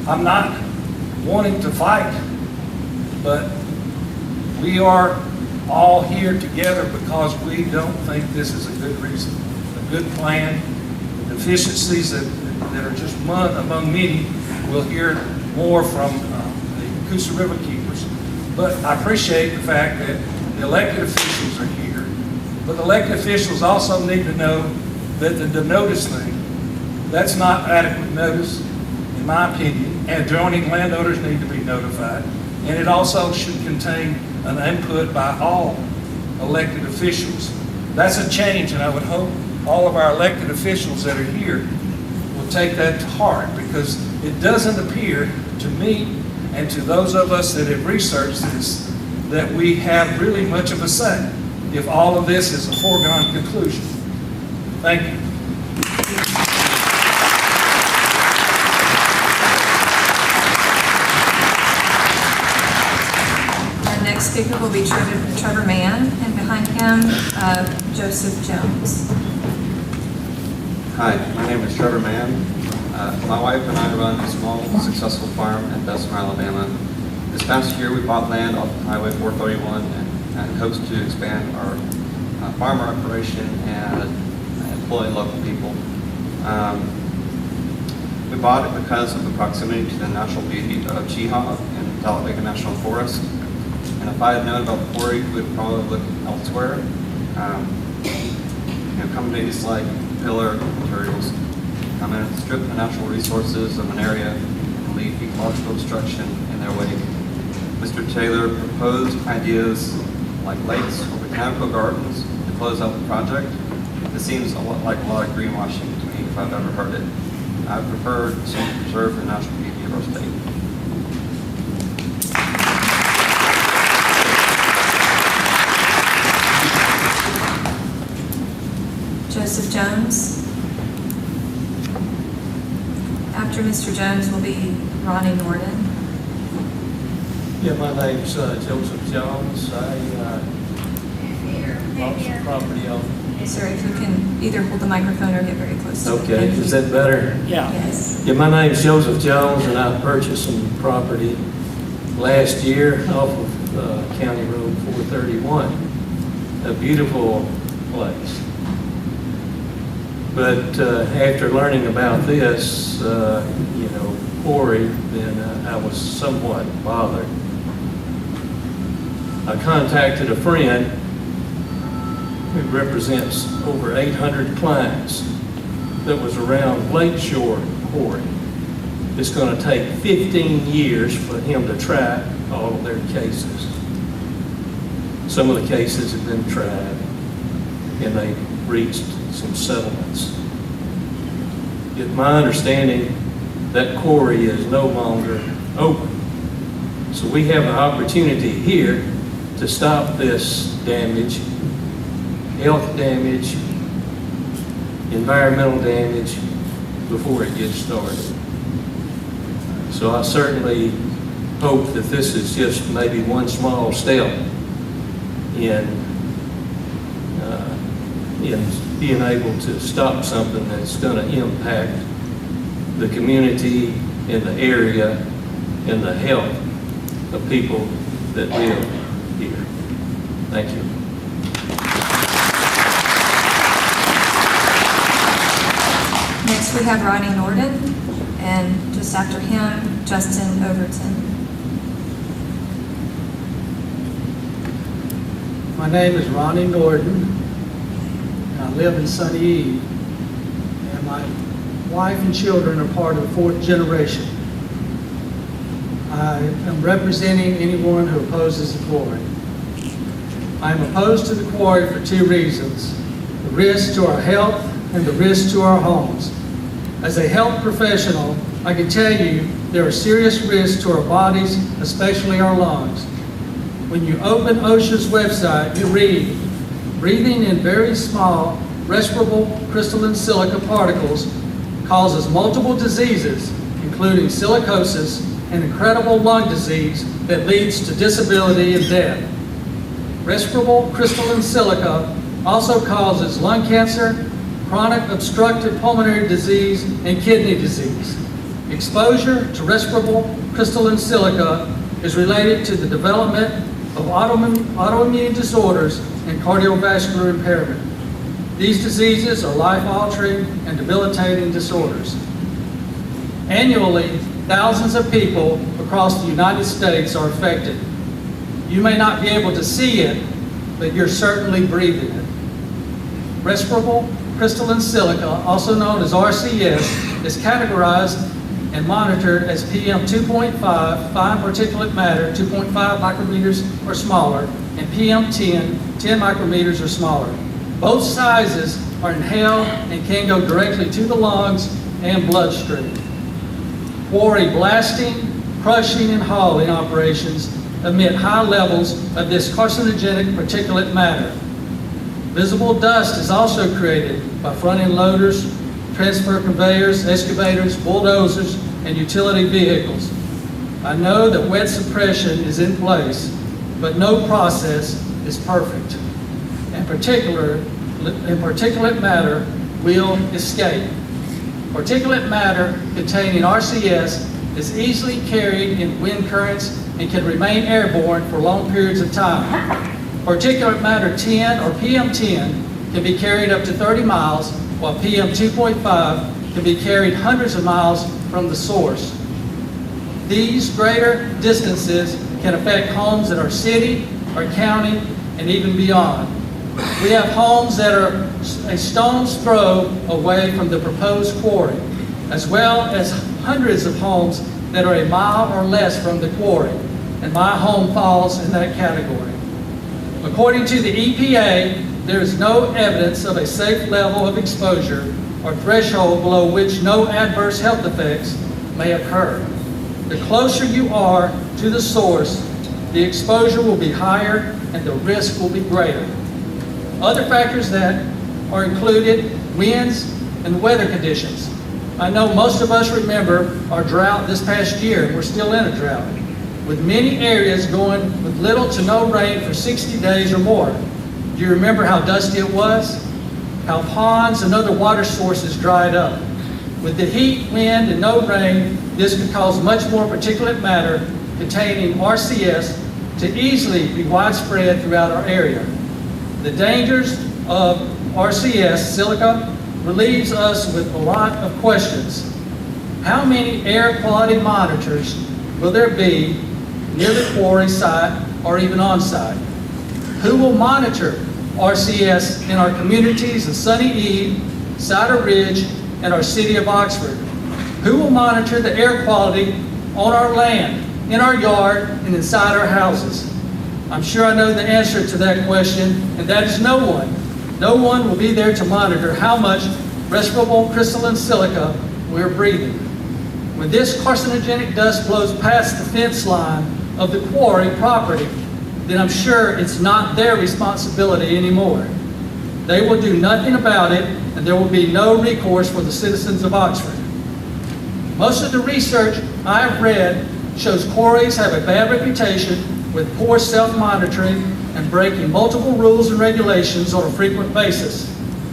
I'm not wanting to fight, but we are all here together because we don't think this is a good reason, a good plan. The deficiencies that are just one among many. We'll hear more from the Coosa River Keepers. But I appreciate the fact that the elected officials are here. But the elected officials also need to know that the notice thing, that's not adequate notice, in my opinion, and adjoining landowners need to be notified. And it also should contain an input by all elected officials. That's a change, and I would hope all of our elected officials that are here will take that to heart, because it doesn't appear to me and to those of us that have researched this that we have really much of a say if all of this is a foregone conclusion. Thank you. Our next speaker will be Trevor Mann, and behind him, Joseph Jones. Hi, my name is Trevor Mann. My wife and I run a small, successful farm in Bessemer, Alabama. This past year, we bought land off Highway 431 and hopes to expand our farmer operation and employ local people. We bought it because of the proximity to the natural beauty of Cheehaw and Talladega National Forest. And if I had known about the quarry, we would probably look elsewhere. Companies like Pillar Materials come in and strip the natural resources of an area and leave ecological destruction in their wake. Mr. Taylor proposed ideas like lakes or botanical gardens to close out the project. This seems a lot like a lot of greenwashing to me if I've ever heard it. I prefer to preserve the natural beauty of our state. Joseph Jones. After Mr. Jones will be Ronnie Norden. Yeah, my name's Joseph Jones. I bought some property on. Sir, if you can either hold the microphone or get very close to it. Okay, Thank is you. that better? Yeah. Yes. Yeah, my name's Joseph Jones, and I purchased some property last year off of County Road 431. A beautiful place. But after learning about this, Quarry, then I was somewhat bothered. I contacted a friend who represents over 800 clients that was around Lakeshore Quarry. It's going to take 15 years for him to try all of their cases. Some of the cases have been tried and they've reached some settlements. Yet my understanding that quarry is no longer open. So we have an opportunity here to stop this damage, health damage, environmental damage, before it gets started. So I certainly hope that this is just maybe one small step in being able to stop something that's going to impact the community and the area and the health of people that live here. Thank you. Next we have Ronnie Norden, and just after him, Justin Overton. My name is Ronnie Norden. I live in Sunny Eve, and my wife and children are part of the fourth generation. I am representing anyone who opposes the quarry. I am opposed to the quarry for two reasons: the risk to our health and the risk to our homes. As a health professional, I can tell you there are serious risks to our bodies, especially our lungs. When you open OSHA's website, you read, breathing in very small, respirable crystalline silica particles causes multiple diseases, including silicosis and incredible lung disease that leads to disability and death. Respirable crystalline silica also causes lung cancer, chronic obstructive pulmonary disease, and kidney disease. Exposure to respirable crystalline silica is related to the development of autoimmune disorders and cardiovascular impairment. These diseases are life-altering and debilitating disorders. Annually, thousands of people across the United States are affected. You may not be able to see it, but you're certainly breathing it. Respirable crystalline silica, also known as RCS, is categorized and monitored as PM 2.5, fine particulate matter, 2.5 micrometers or smaller, and PM 10, 10 micrometers or smaller. Both sizes are inhaled and can go directly to the lungs and bloodstream. Quarry blasting, crushing, and hauling operations emit high levels of this carcinogenic particulate matter. Visible dust is also created by front-end loaders, transfer conveyors, excavators, bulldozers, and utility vehicles. I know that wet suppression is in place, but no process is perfect. In particulate matter will escape. Particulate matter containing RCS is easily carried in wind currents and can remain airborne for long periods of time. Particulate matter 10 or PM10 can be carried up to 30 miles, while PM2.5 can be carried hundreds of miles from the source. These greater distances can affect homes in our city, our county, and even beyond. We have homes that are a stone's throw away from the proposed quarry, as well as hundreds of homes that are a mile or less from the quarry, and my home falls in that category. According to the EPA, there is no evidence of a safe level of exposure or threshold below which no adverse health effects may occur. The closer you are to the source, the exposure will be higher and the risk will be greater. Other factors that are included, winds and weather conditions. I know most of us remember our drought this past year, and we're still in a drought, with many areas going with little to no rain for 60 days or more. Do you remember how dusty it was? How ponds and other water sources dried up. With the heat, wind, and no rain, this could cause much more particulate matter containing RCS to easily be widespread throughout our area. The dangers of RCS silica relieves us with a lot of questions. How many air quality monitors will there be near the quarry site or even on site? Who will monitor RCS in our communities of Sunny Eve, Cider Ridge, and our city of Oxford? Who will monitor the air quality on our land, in our yard, and inside our houses? I'm sure I know the answer to that question, and that is no one. No one will be there to monitor how much respirable crystalline silica we're breathing. When this carcinogenic dust blows past the fence line of the quarry property, then I'm sure it's not their responsibility anymore. They will do nothing about it, and there will be no recourse for the citizens of Oxford. Most of the research I've read shows quarries have a bad reputation with poor self-monitoring and breaking multiple rules and regulations on a frequent basis.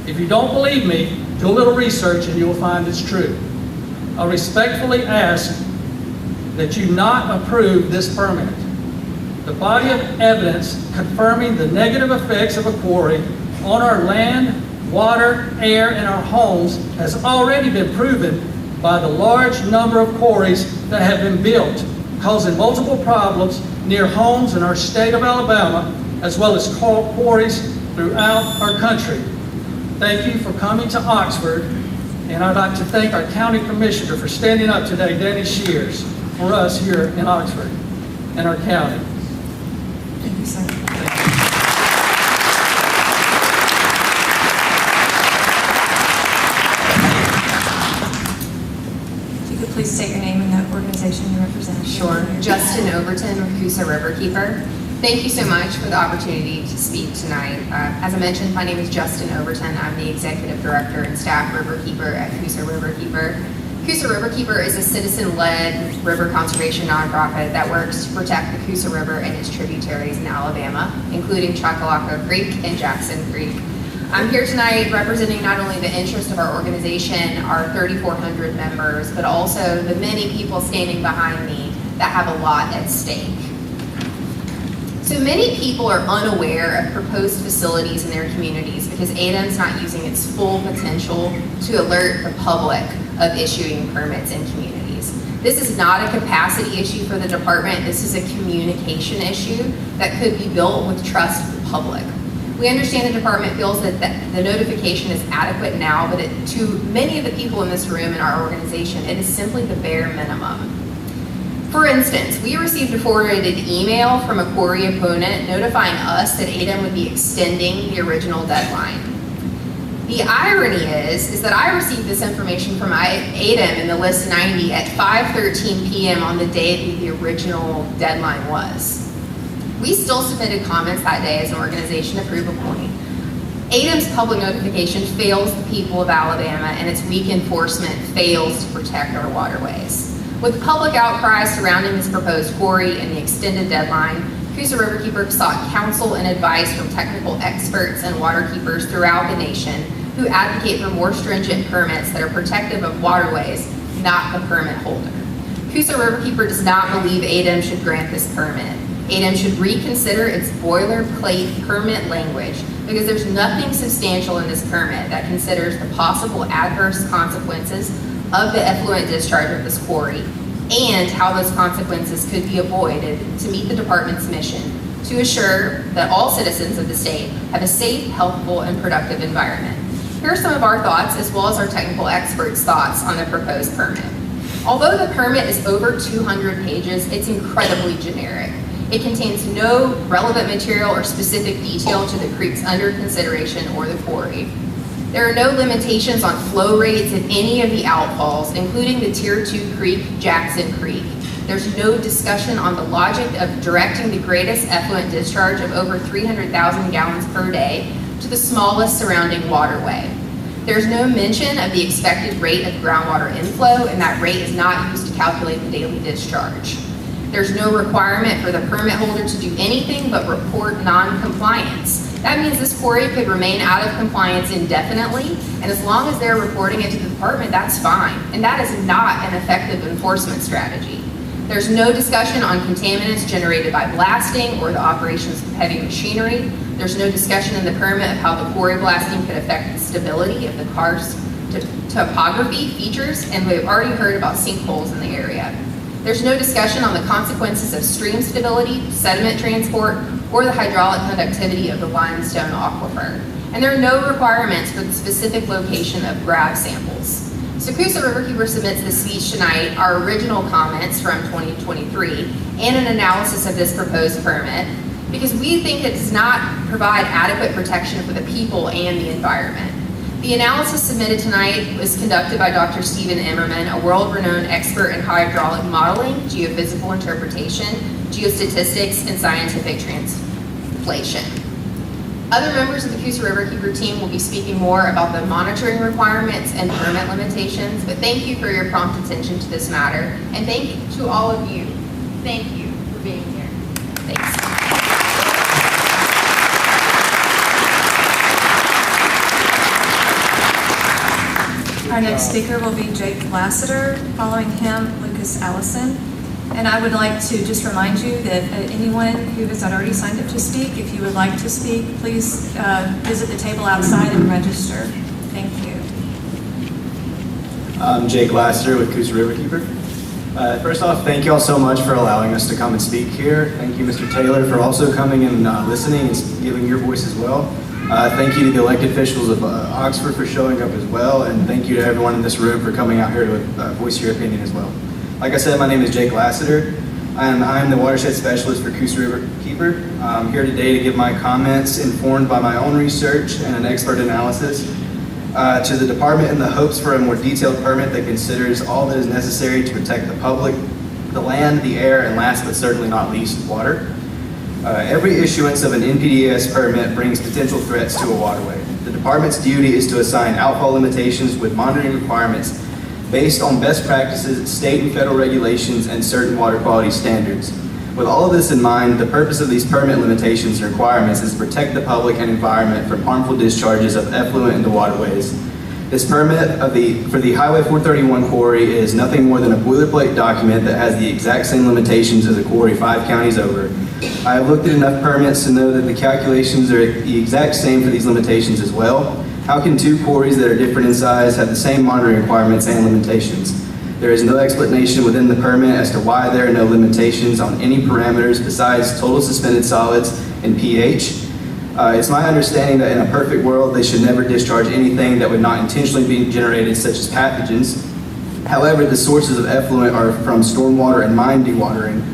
If you don't believe me, do a little research and you will find it's true. I respectfully ask that you not approve this permit. The body of evidence confirming the negative effects of a quarry on our land, water, air, and our homes has already been proven by the large number of quarries that have been built, causing multiple problems near homes in our state of Alabama, as well as quarries throughout our country. Thank you for coming to Oxford, and I'd like to thank our county commissioner for standing up today, Danny Shears, for us here in Oxford and our county. Thank you, sir. If you could please state your name and the organization you represent. Sure. Justin Overton with Coosa Riverkeeper. Thank you so much for the opportunity to speak tonight. As I mentioned, my name is Justin Overton. I'm the Executive Director and Staff Riverkeeper at Coosa Riverkeeper. Coosa Riverkeeper is a citizen-led river conservation nonprofit that works to protect the Coosa River and its tributaries in Alabama, including Choccolocco Creek and Jackson Creek. I'm here tonight representing not only the interest of our organization, our 3,400 members, but also the many people standing behind me that have a lot at stake. So many people are unaware of proposed facilities in their communities because ADEM's not using its full potential to alert the public of issuing permits in communities. This is not a capacity issue for the department. This is a communication issue that could be built with trust of the public. We understand the department feels that the notification is adequate now, but to many of the people in this room in our organization, it is simply the bare minimum. For instance, we received a forwarded email from a quarry opponent notifying us that ADEM would be extending the original deadline. The irony is that I received this information from ADEM in the list 90 at 5:13 p.m. on the day that the original deadline was. We still submitted comments that day as an organization to prove a point. ADEM's public notification fails the people of Alabama, and its weak enforcement fails to protect our waterways. With public outcry surrounding this proposed quarry and the extended deadline, Coosa Riverkeeper sought counsel and advice from technical experts and waterkeepers throughout the nation who advocate for more stringent permits that are protective of waterways, not the permit holder. Coosa Riverkeeper does not believe ADEM should grant this permit. ADEM should reconsider its boilerplate permit language because there's nothing substantial in this permit that considers the possible adverse consequences of the effluent discharge of this quarry and how those consequences could be avoided to meet the department's mission to assure that all citizens of the state have a safe, healthful, and productive environment. Here are some of our thoughts as well as our technical experts' thoughts on the proposed permit. Although the permit is over 200 pages, it's incredibly generic. It contains no relevant material or specific detail to the creeks under consideration or the quarry. There are no limitations on flow rates in any of the outfalls, including the Tier 2 creek, Jackson Creek. There's no discussion on the logic of directing the greatest effluent discharge of over 300,000 gallons per day to the smallest surrounding waterway. There's no mention of the expected rate of groundwater inflow, and that rate is not used to calculate the daily discharge. There's no requirement for the permit holder to do anything but report non-compliance. That means this quarry could remain out of compliance indefinitely, and as long as they're reporting it to the department, that's fine. And that is not an effective enforcement strategy. There's no discussion on contaminants generated by blasting or the operations of heavy machinery. There's no discussion in the permit of how the quarry blasting could affect the stability of the karst topography features, and we've already heard about sinkholes in the area. There's no discussion on the consequences of stream stability, sediment transport, or the hydraulic conductivity of the limestone aquifer. And there are no requirements for the specific location of grab samples. So Coosa Riverkeeper submits this speech tonight, our original comments from 2023, and an analysis of this proposed permit, because we think it does not provide adequate protection for the people and the environment. The analysis submitted tonight was conducted by Dr. Stephen Emmerman, a world-renowned expert in hydraulic modeling, geophysical interpretation, geostatistics, and scientific translation. Other members of the Coosa Riverkeeper team will be speaking more about the monitoring requirements and permit limitations, but thank you for your prompt attention to this matter, and thank you to all of you. Thank you for being here. Thanks. Our next speaker will be Jake Lassiter, following him Lucas Allison. And I would like to just remind you that anyone who has not already signed up to speak, if you would like to speak, please visit the table outside and register. Thank you. I'm Jake Lassiter with Coosa Riverkeeper. First off, thank you all so much for allowing us to come and speak here. Thank you, Mr. Taylor, for also coming and listening and giving your voice as well. Thank you to the elected officials of Oxford for showing up as well, and thank you to everyone in this room for coming out here to voice your opinion as well. Like I said, my name is Jake Lassiter, and I'm the watershed specialist for Coosa Riverkeeper. I'm here today to give my comments informed by my own research and an expert analysis to the department in the hopes for a more detailed permit that considers all that is necessary to protect the public, the land, the air, and last but certainly not least, water. Every issuance of an NPDES permit brings potential threats to a waterway. The department's duty is to assign outfall limitations with monitoring requirements based on best practices, state and federal regulations, and certain water quality standards. With all of this in mind, the purpose of these permit limitations and requirements is to protect the public and environment from harmful discharges of effluent into waterways. This permit for the Highway 431 quarry is nothing more than a boilerplate document that has the exact same limitations as a quarry 5 counties over. I have looked at enough permits to know that the calculations are the exact same for these limitations as well. How can two quarries that are different in size have the same monitoring requirements and limitations? There is no explanation within the permit as to why there are no limitations on any parameters besides total suspended solids and pH. It's my understanding that in a perfect world, they should never discharge anything that would not intentionally be generated, such as pathogens. However, the sources of effluent are from stormwater and mine dewatering.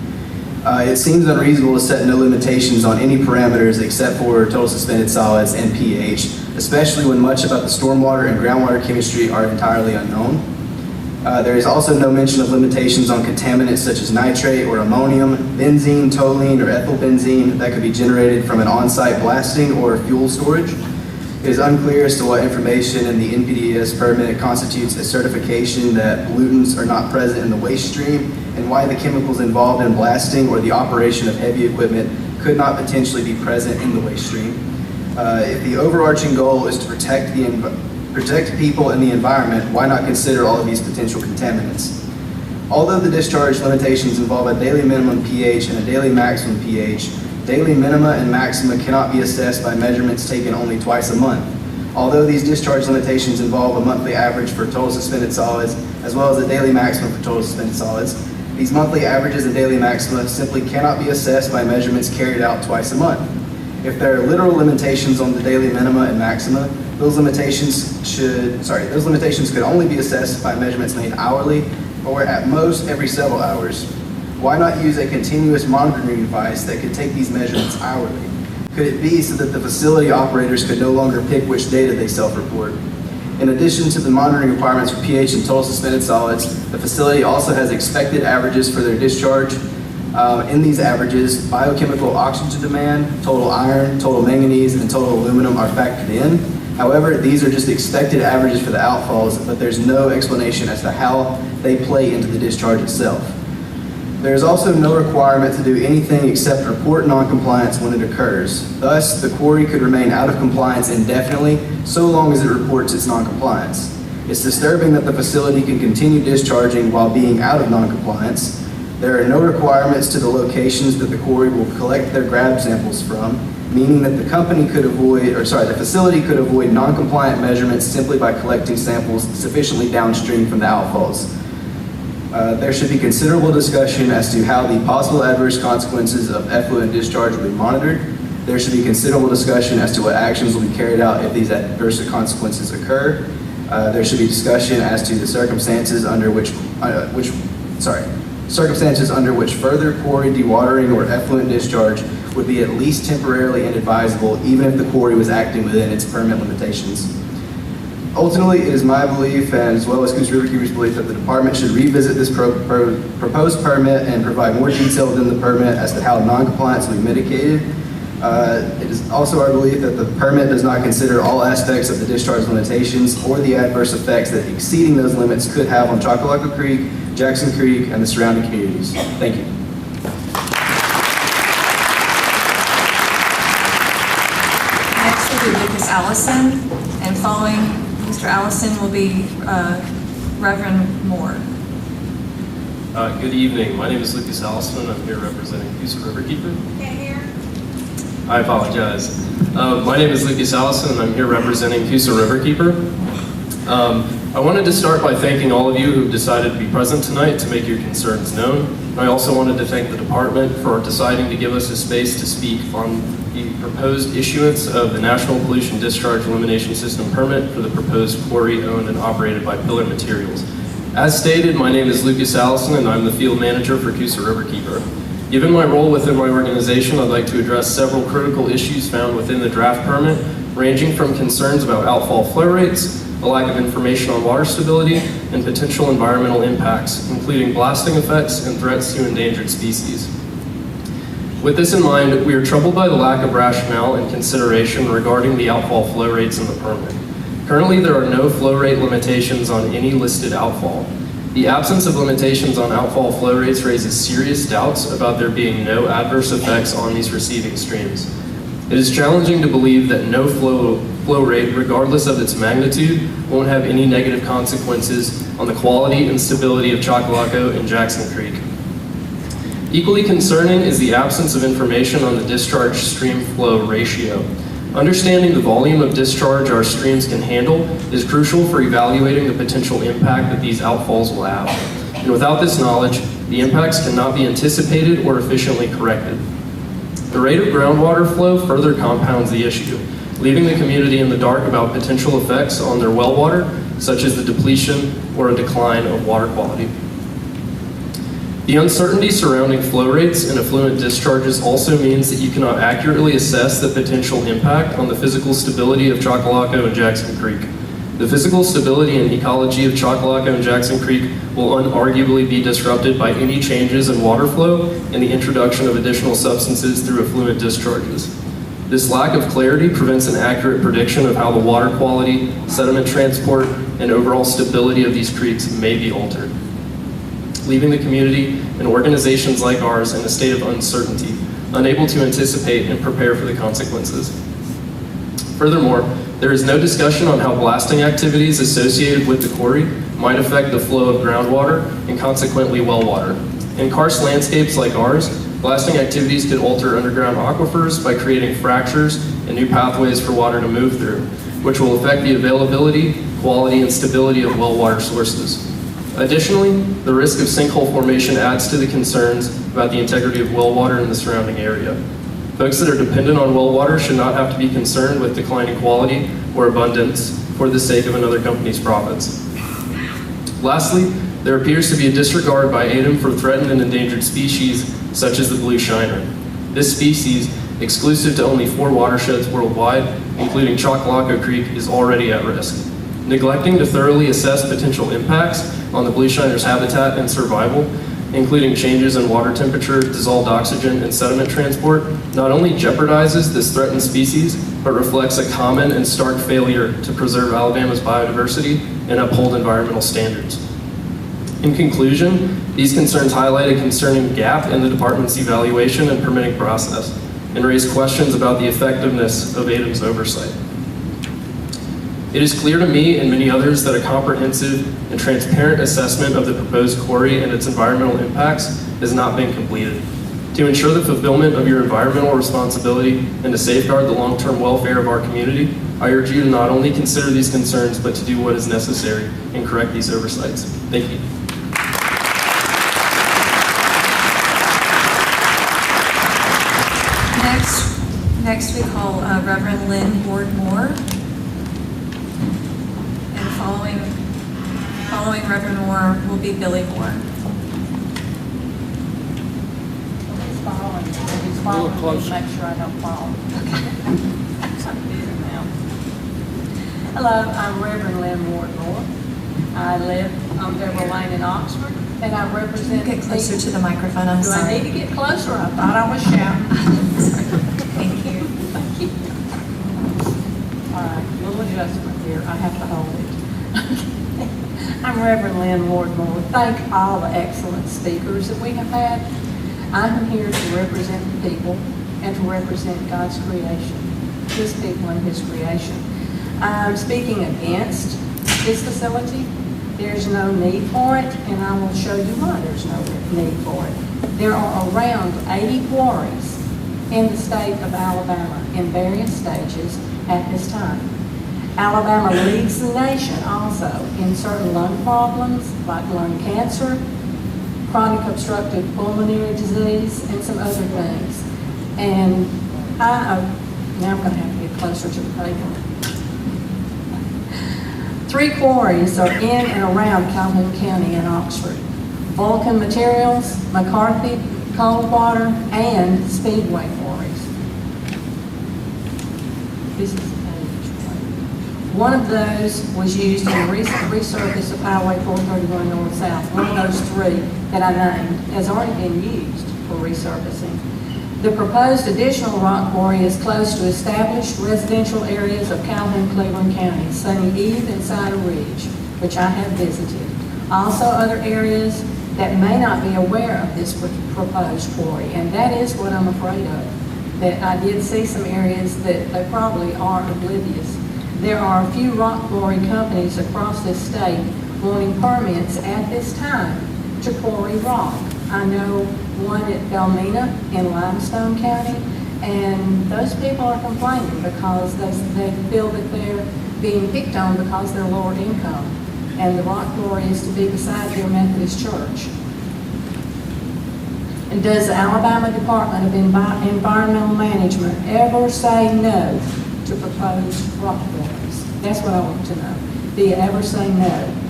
It seems unreasonable to set no limitations on any parameters except for total suspended solids and pH, especially when much about the stormwater and groundwater chemistry are entirely unknown. There is also no mention of limitations on contaminants such as nitrate or ammonium, benzene, toluene, or ethylbenzene that could be generated from an on-site blasting or fuel storage. It is unclear as to what information in the NPDES permit constitutes a certification that pollutants are not present in the waste stream, and why the chemicals involved in blasting or the operation of heavy equipment could not potentially be present in the waste stream. If the overarching goal is to protect people and the environment, why not consider all of these potential contaminants? Although the discharge limitations involve a daily minimum pH and a daily maximum pH, daily minima and maxima cannot be assessed by measurements taken only twice a month. Although these discharge limitations involve a monthly average for total suspended solids, as well as a daily maximum for total suspended solids, these monthly averages and daily maxima simply cannot be assessed by measurements carried out twice a month. If there are literal limitations on the daily minima and maxima, those limitations could only be assessed by measurements made hourly or at most every several hours. Why not use a continuous monitoring device that could take these measurements hourly? Could it be so that the facility operators could no longer pick which data they self-report? In addition to the monitoring requirements for pH and total suspended solids, the facility also has expected averages for their discharge. In these averages, biochemical oxygen demand, total iron, total manganese, and total aluminum are factored in. However, these are just expected averages for the outfalls, but there's no explanation as to how they play into the discharge itself. There is also no requirement to do anything except report noncompliance when it occurs. Thus, the quarry could remain out of compliance indefinitely, so long as it reports its noncompliance. It's disturbing that the facility can continue discharging while being out of noncompliance. There are no requirements to the locations that the quarry will collect their grab samples from, meaning that the facility could avoid non-compliant measurements simply by collecting samples sufficiently downstream from the outfalls. There should be considerable discussion as to how the possible adverse consequences of effluent discharge will be monitored. There should be considerable discussion as to what actions will be carried out if these adverse consequences occur. There should be discussion as to the circumstances under which further quarry dewatering or effluent discharge would be at least temporarily inadvisable, even if the quarry was acting within its permit limitations. Ultimately, it is my belief, and as well as Coosa Riverkeeper's belief, that the department should revisit this proposed permit and provide more detail within the permit as to how non-compliance will be mitigated. It is also our belief that the permit does not consider all aspects of the discharge limitations or the adverse effects that exceeding those limits could have on Choccolocco Creek, Jackson Creek, and the surrounding communities. Thank you. Next will be Lucas Allison, and following Mr. Allison will be Reverend Moore. Good evening. My name is Lucas Allison. I'm here representing Coosa Riverkeeper. I apologize. My name is Lucas Allison, and I'm here representing Coosa Riverkeeper. I wanted to start by thanking all of you who decided to be present tonight to make your concerns known. I also wanted to thank the department for deciding to give us a space to speak on the proposed issuance of the National Pollution Discharge Elimination System permit for the proposed quarry owned and operated by Pillar Materials. As stated, my name is Lucas Allison, and I'm the field manager for Coosa Riverkeeper. Given my role within my organization, I'd like to address several critical issues found within the draft permit, ranging from concerns about outfall flow rates, a lack of information on water stability, and potential environmental impacts, including blasting effects and threats to endangered species. With this in mind, we are troubled by the lack of rationale and consideration regarding the outfall flow rates in the permit. Currently, there are no flow rate limitations on any listed outfall. The absence of limitations on outfall flow rates raises serious doubts about there being no adverse effects on these receiving streams. It is challenging to believe that no flow rate, regardless of its magnitude, won't have any negative consequences on the quality and stability of Choccolocco and Jackson Creek. Equally concerning is the absence of information on the discharge stream flow ratio. Understanding the volume of discharge our streams can handle is crucial for evaluating the potential impact that these outfalls will have. And without this knowledge, the impacts cannot be anticipated or efficiently corrected. The rate of groundwater flow further compounds the issue, leaving the community in the dark about potential effects on their well water, such as the depletion or a decline of water quality. The uncertainty surrounding flow rates and effluent discharges also means that you cannot accurately assess the potential impact on the physical stability of Choccolocco and Jackson Creek. The physical stability and ecology of Choccolocco and Jackson Creek will unarguably be disrupted by any changes in water flow and the introduction of additional substances through effluent discharges. This lack of clarity prevents an accurate prediction of how the water quality, sediment transport, and overall stability of these creeks may be altered, leaving the community and organizations like ours in a state of uncertainty, unable to anticipate and prepare for the consequences. Furthermore, there is no discussion on how blasting activities associated with the quarry might affect the flow of groundwater and consequently well water. In karst landscapes like ours, blasting activities could alter underground aquifers by creating fractures and new pathways for water to move through, which will affect the availability, quality, and stability of well water sources. Additionally, the risk of sinkhole formation adds to the concerns about the integrity of well water in the surrounding area. Folks that are dependent on well water should not have to be concerned with declining quality or abundance for the sake of another company's profits. Lastly, there appears to be a disregard by ADEM for threatened and endangered species such as the blue shiner. This species, exclusive to only 4 watersheds worldwide, including Chocolaco Creek, is already at risk. Neglecting to thoroughly assess potential impacts on the blue shiner's habitat and survival, including changes in water temperature, dissolved oxygen, and sediment transport, not only jeopardizes this threatened species, but reflects a common and stark failure to preserve Alabama's biodiversity and uphold environmental standards. In conclusion, these concerns highlight a concerning gap in the department's evaluation and permitting process, and raise questions about the effectiveness of ADEM's oversight. It is clear to me and many others that a comprehensive and transparent assessment of the proposed quarry and its environmental impacts has not been completed. To ensure the fulfillment of your environmental responsibility and to safeguard the long-term welfare of our community, I urge you to not only consider these concerns, but to do what is necessary and correct these oversights. Thank you. Next we call Reverend Lynn Ward Moore. And following Reverend Moore will be Billy Moore. He's following me, make sure I don't fall. Hello, I'm Reverend Lynn Ward Moore. I live on Deborah Lane in Oxford, and I represent... Get closer to the microphone, I'm sorry. Do I need to get closer? I thought I was shouting. Sorry. Thank you. Thank you. All right, little adjustment here. I have to hold it. I'm Reverend Lynn Ward Moore. Thank all the excellent speakers that we have had. I'm here to represent the people and to represent God's creation, His people and His creation. I'm speaking against this facility. There's no need for it, and I will show you why there's no need for it. There are around 80 quarries in the state of Alabama in various stages at this time. Alabama leads the nation also in certain lung problems like lung cancer, chronic obstructive pulmonary disease, and some other things. And now I'm going to have to get closer to the paper. 3 quarries are in and around Calhoun County and Oxford: Vulcan Materials, McCarthy, Coldwater, and Speedway quarries. This is the page. One of those was used in the recent resurface of Highway 431 North South. One of those 3 that I named has already been used for resurfacing. The proposed additional rock quarry is close to established residential areas of Calhoun, Cleburne County, Sunny Eve and Cider Ridge, which I have visited. Also other areas that may not be aware of this proposed quarry, and that is what I'm afraid of. That I did see some areas that they probably are oblivious. There are a few rock quarry companies across this state wanting permits at this time to quarry rock. I know one at Belmina in Limestone County, and those people are complaining because they feel that they're being picked on because they're lower income, and the rock quarry is to be beside their Methodist church. And does the Alabama Department of Environmental Management ever say no to proposed rock quarries? That's what I want to know. Do you ever say no?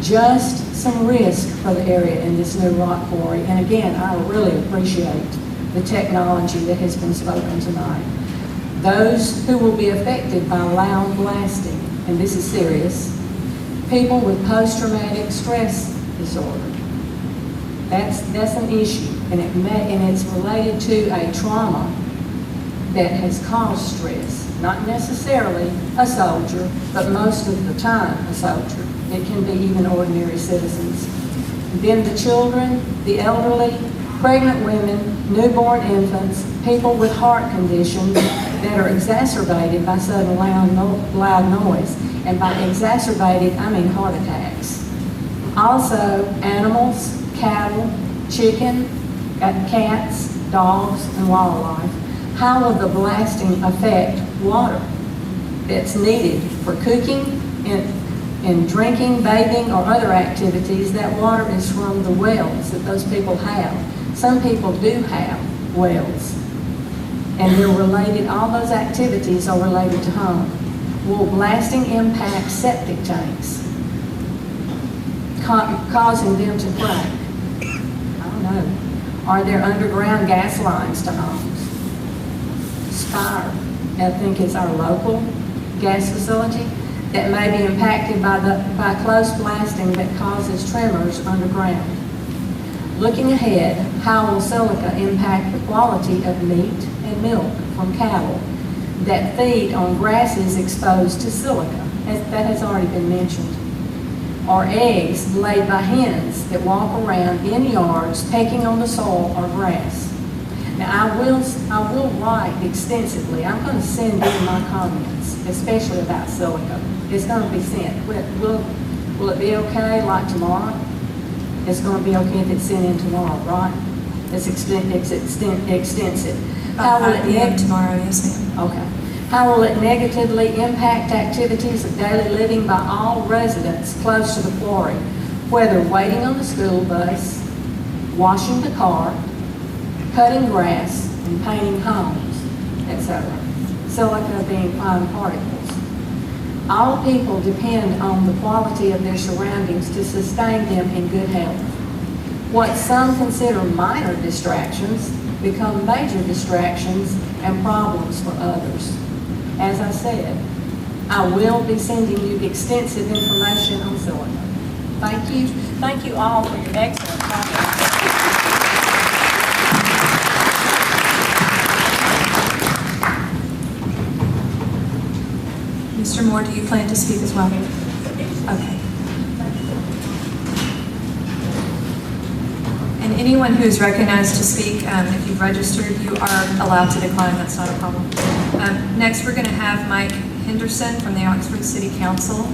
Just some risk for the area in this new rock quarry. And again, I really appreciate the technology that has been spoken tonight. Those who will be affected by loud blasting, and this is serious, people with post-traumatic stress disorder. That's an issue, and it's related to a trauma that has caused stress. Not necessarily a soldier, but most of the time a soldier. It can be even ordinary citizens. Then the children, the elderly, pregnant women, newborn infants, people with heart conditions that are exacerbated by sudden loud noise. And by exacerbated, I mean heart attacks. Also, animals, cattle, chicken, cats, dogs, and wildlife. How will the blasting affect water that's needed for cooking and drinking, bathing, or other activities? That water is from the wells that those people have. Some people do have wells, and they're related, all those activities are related to home. Will blasting impact septic tanks, causing them to crack? I don't know. Are there underground gas lines to homes? Spire, I think it's our local gas facility that may be impacted by close blasting that causes tremors underground. Looking ahead, how will silica impact the quality of meat and milk from cattle that feed on grasses exposed to silica, as that has already been mentioned? Or eggs laid by hens that walk around in yards pecking on the soil or grass. Now, I will write extensively. I'm going to send in my comments, especially about silica. It's going to be sent. Will it be okay, like tomorrow? It's going to be okay if it's sent in tomorrow, right? It's extensive. About 5 p.m. tomorrow, yes, ma'am. Okay. How will it negatively impact activities of daily living by all residents close to the quarry, whether waiting on the school bus, washing the car, cutting grass, and painting homes, etc.? Silica being fine particles. All people depend on the quality of their surroundings to sustain them in good health. What some consider minor distractions become major distractions and problems for others. As I said, I will be sending you extensive information on silica. Thank you. Thank you all for your excellent comments. Mr. Moore, do you plan to speak as well? Okay. And anyone who is recognized to speak, if you've registered, you are allowed to decline. That's not a problem. Next, we're going to have Mike Henderson from the Oxford City Council.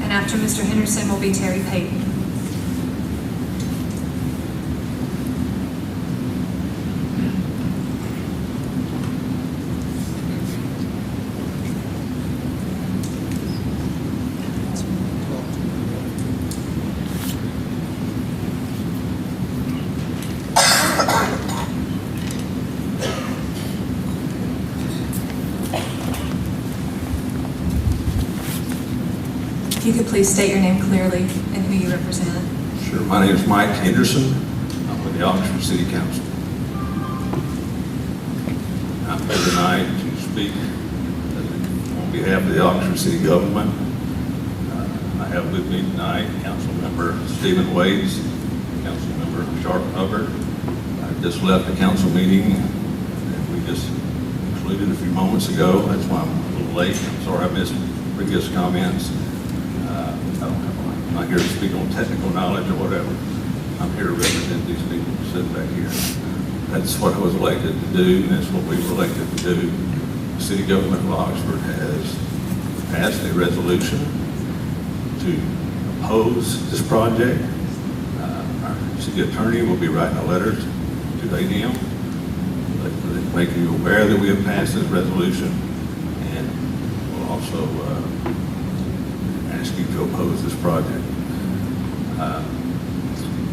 And after Mr. Henderson will be Terry Payton. If you could please state your name clearly and who you represent. Sure. My name is Mike Henderson. I'm with the Oxford City Council. I'm here tonight to speak on behalf of the Oxford City government. I have with me tonight Councilmember Stephen Wades, Councilmember Sharp Hubbard. I just left the council meeting that we just concluded a few moments ago. That's why I'm a little late. I'm sorry I missed previous comments. I'm not here to speak on technical knowledge or whatever. I'm here to represent these people sitting back here. That's what I was elected to do, and that's what we were elected to do. The city government of Oxford has passed a resolution to oppose this project. Our city attorney will be writing a letter to ADEM, making you aware that we have passed this resolution, and we'll also ask you to oppose this project.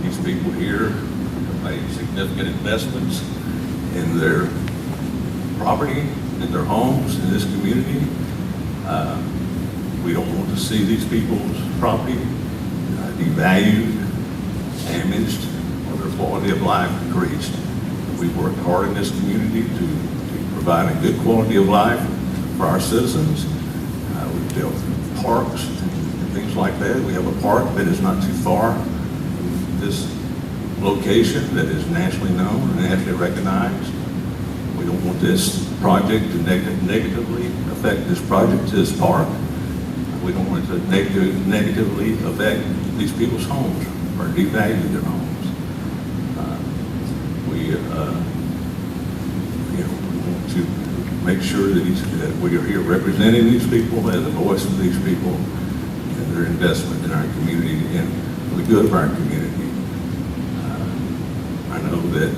These people here have made significant investments in their property, in their homes, in this community. We don't want to see these people's property devalued, damaged, or their quality of life decreased. We've worked hard in this community to provide a good quality of life for our citizens. We've dealt with parks and things like that. We have a park that is not too far this location that is nationally known and nationally recognized. We don't want this project to negatively affect this project, this park. We don't want it to negatively affect these people's homes or devalue their homes. We want to make sure that we are here representing these people as the voice of these people and their investment in our community and for the good of our community. I know that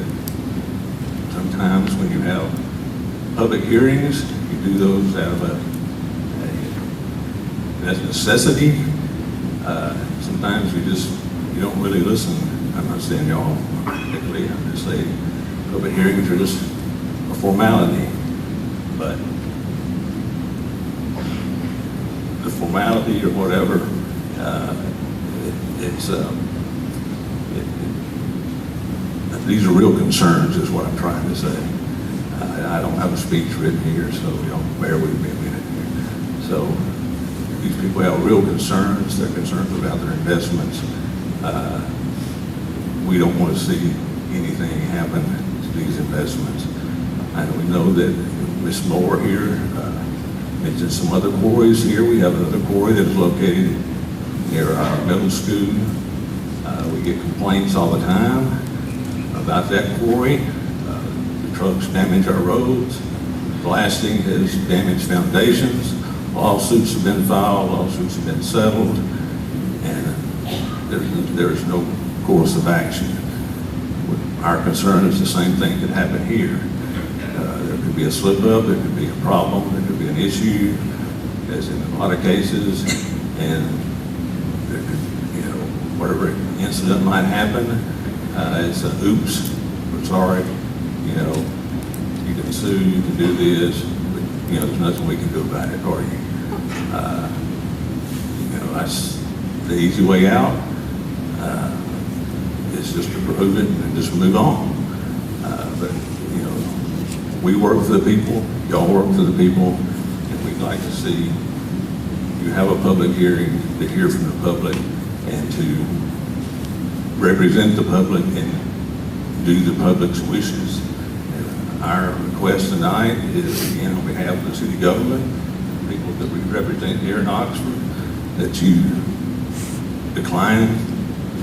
sometimes when you have public hearings, you do those out of a necessity. Sometimes you don't really listen. I'm not saying y'all particularly, I'm just saying public hearings are just a formality. But the formality or whatever, these are real concerns is what I'm trying to say. I don't have a speech written here, so y'all bear with me a minute here. So these people have real concerns. They're concerned about their investments. We don't want to see anything happen to these investments. And we know that Ms. Moore here mentioned some other quarries here. We have another quarry that is located near our middle school. We get complaints all the time about that quarry. The trucks damage our roads. Blasting has damaged foundations. Lawsuits have been filed, lawsuits have been settled, and there's no course of action. Our concern is the same thing could happen here. There could be a slip up, there could be a problem, there could be an issue, as in a lot of cases, and there could, whatever incident might happen, it's a oops, we're sorry, you can sue, you can do this, but, there's nothing we can do about it, are you? That's the easy way out. It's just to prove it and just move on. But, we work for the people, y'all work for the people, and we'd like to see you have a public hearing to hear from the public and to represent the public and do the public's wishes. And our request tonight is, again, on behalf of the city government, people that we represent here in Oxford, that you decline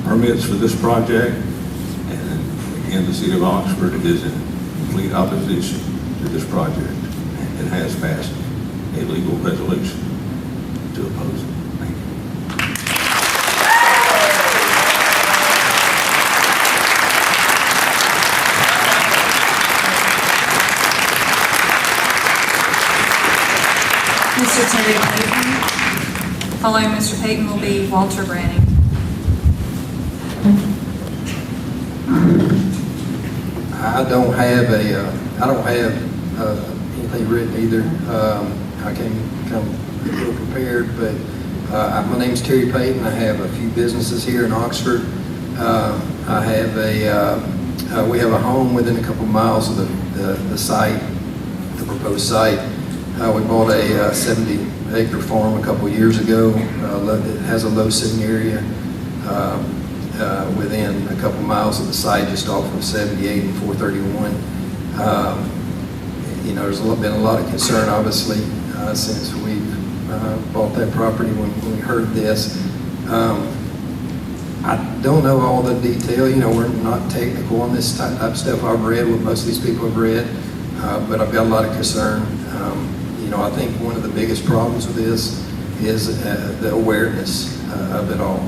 permits for this project. And again, the city of Oxford is in complete opposition to this project and has passed a legal resolution to oppose it. Thank you. Mr. Terry Payton. Following Mr. Payton will be Walter Branning. I don't have anything written either. I can come a little prepared, but my name's Terry Payton. I have a few businesses here in Oxford. I have we have a home within a couple miles of the site, the proposed site. We bought a 70-acre farm a couple years ago. It has a low sitting area within a couple miles of the site, just off of 78 and 431. There's been a lot of concern, obviously, since we bought that property when we heard this. I don't know all the detail. We're not technical on this type of stuff. I've read what most of these people have read, but I've got a lot of concern. I think one of the biggest problems with this is the awareness of it all.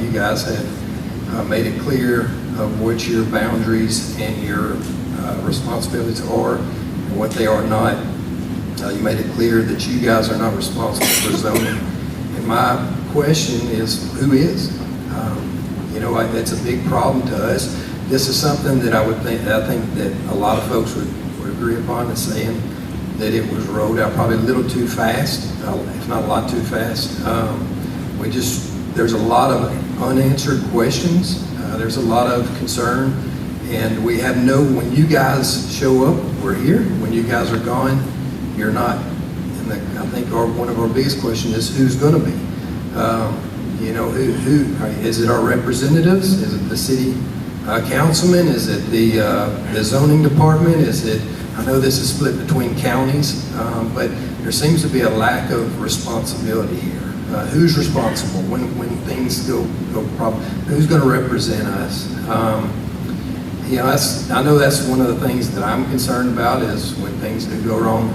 You guys have made it clear of what your boundaries and your responsibilities are and what they are not. You made it clear that you guys are not responsible for zoning. And my question is, who is? It's a big problem to us. This is something that I think that a lot of folks would agree upon in saying that it was rolled out probably a little too fast, if not a lot too fast. There's a lot of unanswered questions. There's a lot of concern, and we have when you guys show up, we're here. When you guys are gone, you're not. And I think one of our biggest questions is who's going to be. You know, who is it? Our representatives? Is it the city councilman? Is it the zoning department? Is it? I know this is split between counties, but there seems to be a lack of responsibility here. Who's responsible when things go problem? Who's going to represent us? You know, I know that's one of the things that I'm concerned about is when things do go wrong,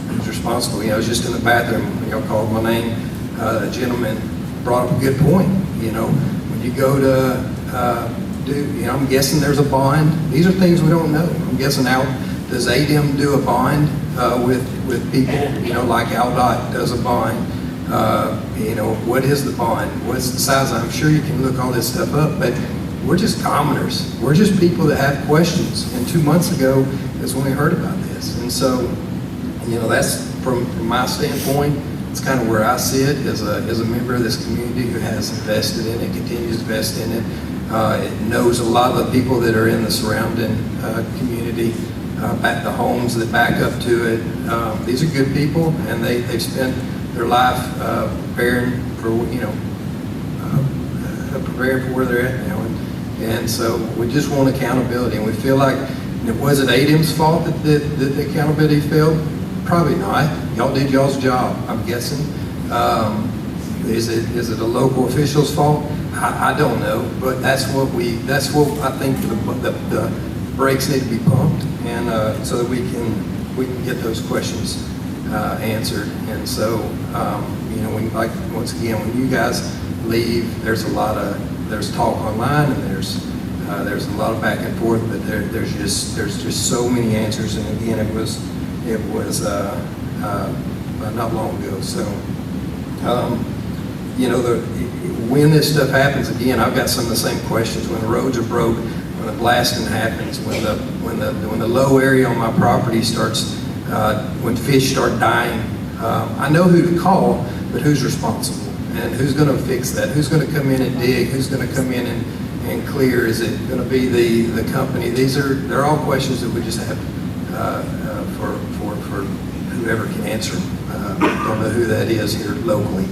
who's responsible? You know, I was just in the bathroom when y'all called my name. A gentleman brought up a good point. You know, when you go to you know, I'm guessing there's a bond. These are things we don't know. I'm guessing does ADEM do a bond with people? You know, like ALDOT does a bond. You know, what is the bond? What's the size? I'm sure you can look all this stuff up, but we're just commoners. We're just people that have questions. And 2 months ago is when we heard about this. And so, you know, that's from my standpoint, it's kind of where I sit as a member of this community who has invested in it, continues to invest in it. It knows a lot of the people that are in the surrounding community, the homes that back up to it. These are good people, and they've spent their life preparing for, you know, preparing for where they're at now. And so we just want accountability, and we feel like, was it ADEM's fault that the accountability failed? Probably not. Y'all did y'all's job, I'm guessing. Is it a local official's fault? I don't know, but that's what I think the brakes need to be pumped, and so that we can get those questions answered. And so, you know, once again, when you guys leave, there's talk online, and there's a lot of back and forth, but there's just so many answers. And again, it was not long ago. So, you know, when this stuff happens again, I've got some of the same questions. When the roads are broke, when the blasting happens, when the low area on my property starts, when fish start dying, I know who to call, but who's responsible? And who's going to fix that? Who's going to come in and dig? Who's going to come in and clear? Is it going to be the company? They're all questions that we just have for whoever can answer them. Don't know who that is here locally.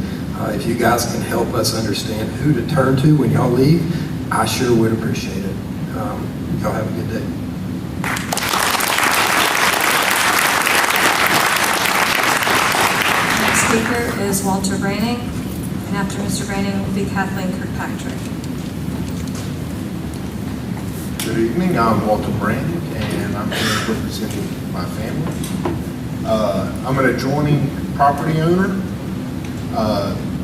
If you guys can help us understand who to turn to when y'all leave, I sure would appreciate it. Y'all have a good day. Next speaker is Walter Branning, and after Mr. Branning will be Kathleen Kirkpatrick. Good evening, I'm Walter Branning, and I'm here representing my family. I'm an adjoining property owner.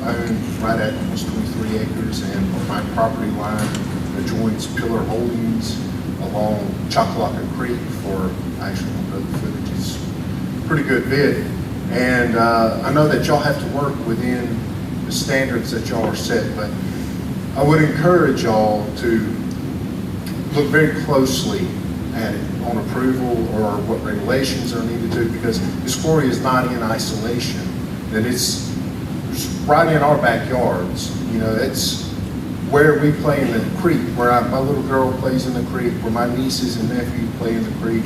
I own right at almost 23 acres, and my property line adjoins Pillar Holdings along Choccolocka Creek for actually the footage is a pretty good bit. And I know that y'all have to work within the standards that y'all are set, but I would encourage y'all to look very closely at it on approval or what regulations are needed to, because this quarry is not in isolation, that it's right in our backyards. You know, it's where we play in the creek, where my little girl plays in the creek, where my nieces and nephew play in the creek.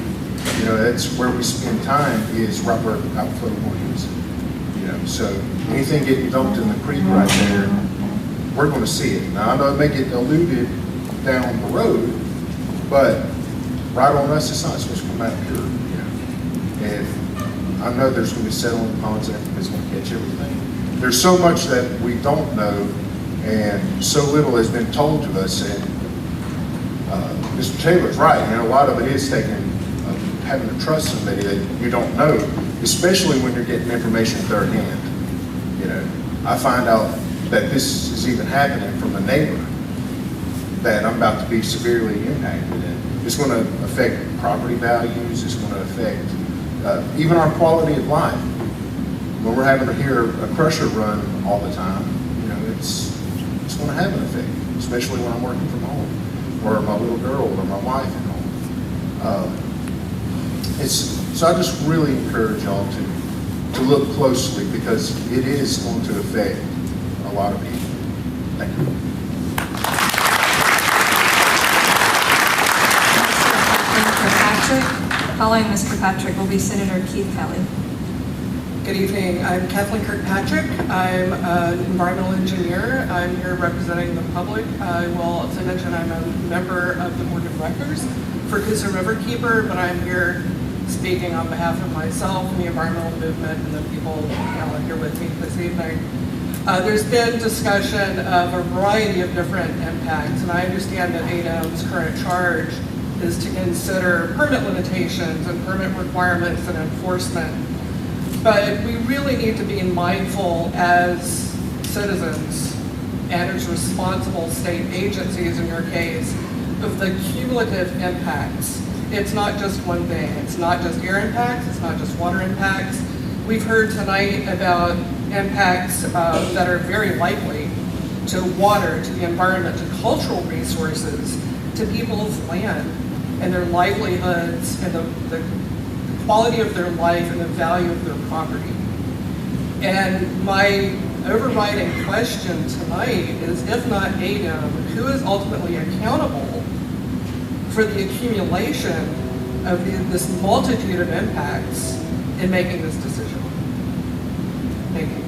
You know, that's where we spend time, is right where Outfoot is. You know, so anything getting dumped in the creek right there, we're going to see it. Now, I know it may get diluted down the road, but right on us, it's not supposed to come out pure. You know, and I know there's going to be settling ponds that is going to catch everything. There's so much that we don't know, and so little has been told to us. And Mr. Taylor's right. You know, a lot of it is having to trust somebody that you don't know, especially when you're getting information third hand. You know, I find out that this is even happening from a neighbor, that I'm about to be severely impacted, and it's going to affect property values. It's going to affect even our quality of life. When we're having to hear a crusher run all the time, you know, it's going to have an effect, especially when I'm working from home, or my little girl, or my wife at home. So I just really encourage y'all to look closely, because it is going to affect a lot of people. Thank you. Kirkpatrick. Following Mr. Patrick will be Senator Keith Kelly. Good evening. I'm Kathleen Kirkpatrick. I'm an environmental engineer. I'm here representing the public. I will also mention I'm a member of the Board of Directors for Coosa Riverkeeper, but I'm here speaking on behalf of myself and the environmental movement and the people here with me this evening. There's been discussion of a variety of different impacts, and I understand that ADEM's current charge is to consider permit limitations and permit requirements and enforcement. But we really need to be mindful as citizens and as responsible state agencies in your case of the cumulative impacts. It's not just one thing. It's not just air impacts. It's not just water impacts. We've heard tonight about impacts that are very likely to water, to the environment, to cultural resources, to people's land and their livelihoods and the quality of their life and the value of their property. And my overriding question tonight is, if not ADEM, who is ultimately accountable for the accumulation of this multitude of impacts in making this decision? Thank you.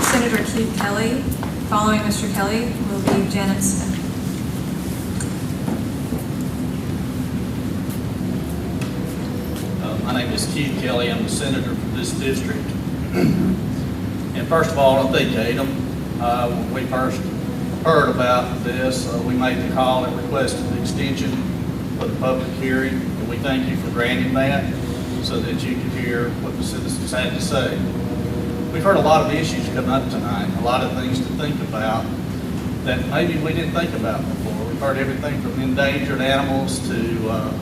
Senator Keith Kelly. Following Mr. Kelly will be Janet Smith. My name is Keith Kelly. I'm the senator for this district. And first of all, I thank ADEM. When we first heard about this, we made the call and requested the extension for the public hearing. And we thank you for granting that so that you could hear what the citizens had to say. We've heard a lot of issues come up tonight, a lot of things to think about that maybe we didn't think about before. We've heard everything from endangered animals to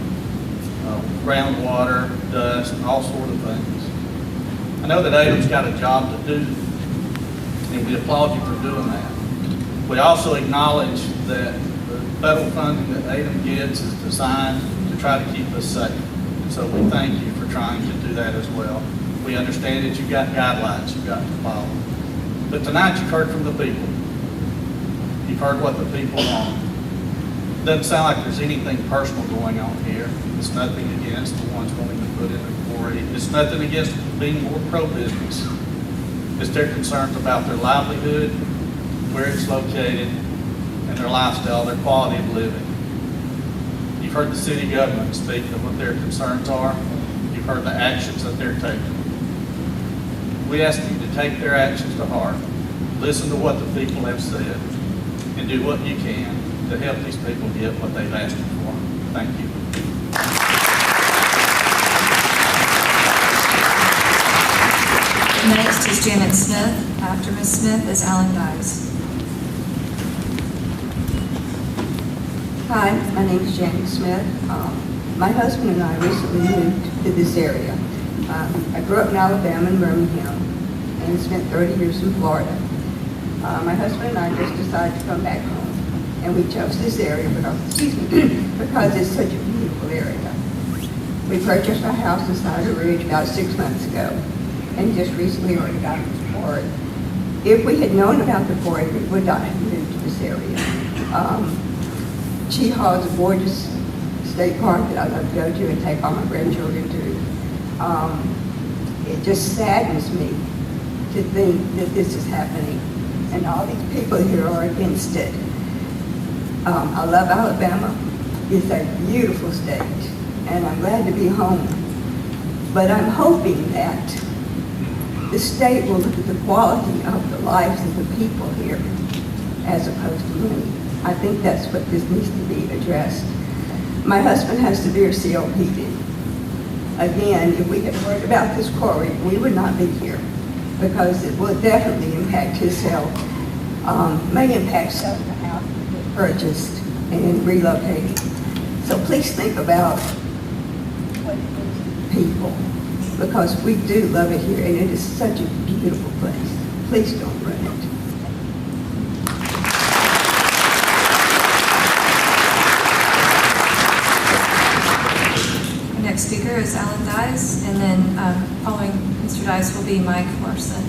groundwater, dust, and all sorts of things. I know that ADEM's got a job to do, and we applaud you for doing that. We also acknowledge that the federal funding that ADEM gets is designed to try to keep us safe. So we thank you for trying to do that as well. We understand that you've got guidelines you've got to follow. But tonight you've heard from the people. You've heard what the people want. Doesn't sound like there's anything personal going on here. It's nothing against the ones wanting to put in a quarry. It's nothing against being more pro-business. It's their concerns about their livelihood, where it's located, and their lifestyle, their quality of living. You've heard the city government speak of what their concerns are. You've heard the actions that they're taking. We ask you to take their actions to heart, listen to what the people have said, and do what you can to help these people get what they've asked you for. Thank you. Next is Janet Smith. After Ms. Smith is Alan Dice. Hi, my name is Janet Smith. My husband and I recently moved to this area. I grew up in Alabama in Birmingham and spent 30 years in Florida. My husband and I just decided to come back home, and we chose this area because it's such a beautiful area. We purchased a house inside a ridge about 6 months ago, and just recently already got the quarry. If we had known about the quarry, we would not have moved to this area. Cheehaw is a gorgeous state park that I love to go to and take all my grandchildren to. It just saddens me to think that this is happening, and all these people here are against it. I love Alabama. It's a beautiful state, and I'm glad to be home. But I'm hoping that the state will look at the quality of the lives of the people here as opposed to money. I think that's what this needs to be addressed. My husband has severe COPD. Again, if we had heard about this quarry, we would not be here because it will definitely impact his health, may impact selling the house we purchased and relocating. So please think about what it means to people, because we do love it here and it is such a beautiful place. Please don't ruin it. Our next speaker is Alan Dice, and then following Mr. Dice will be Mike Larson.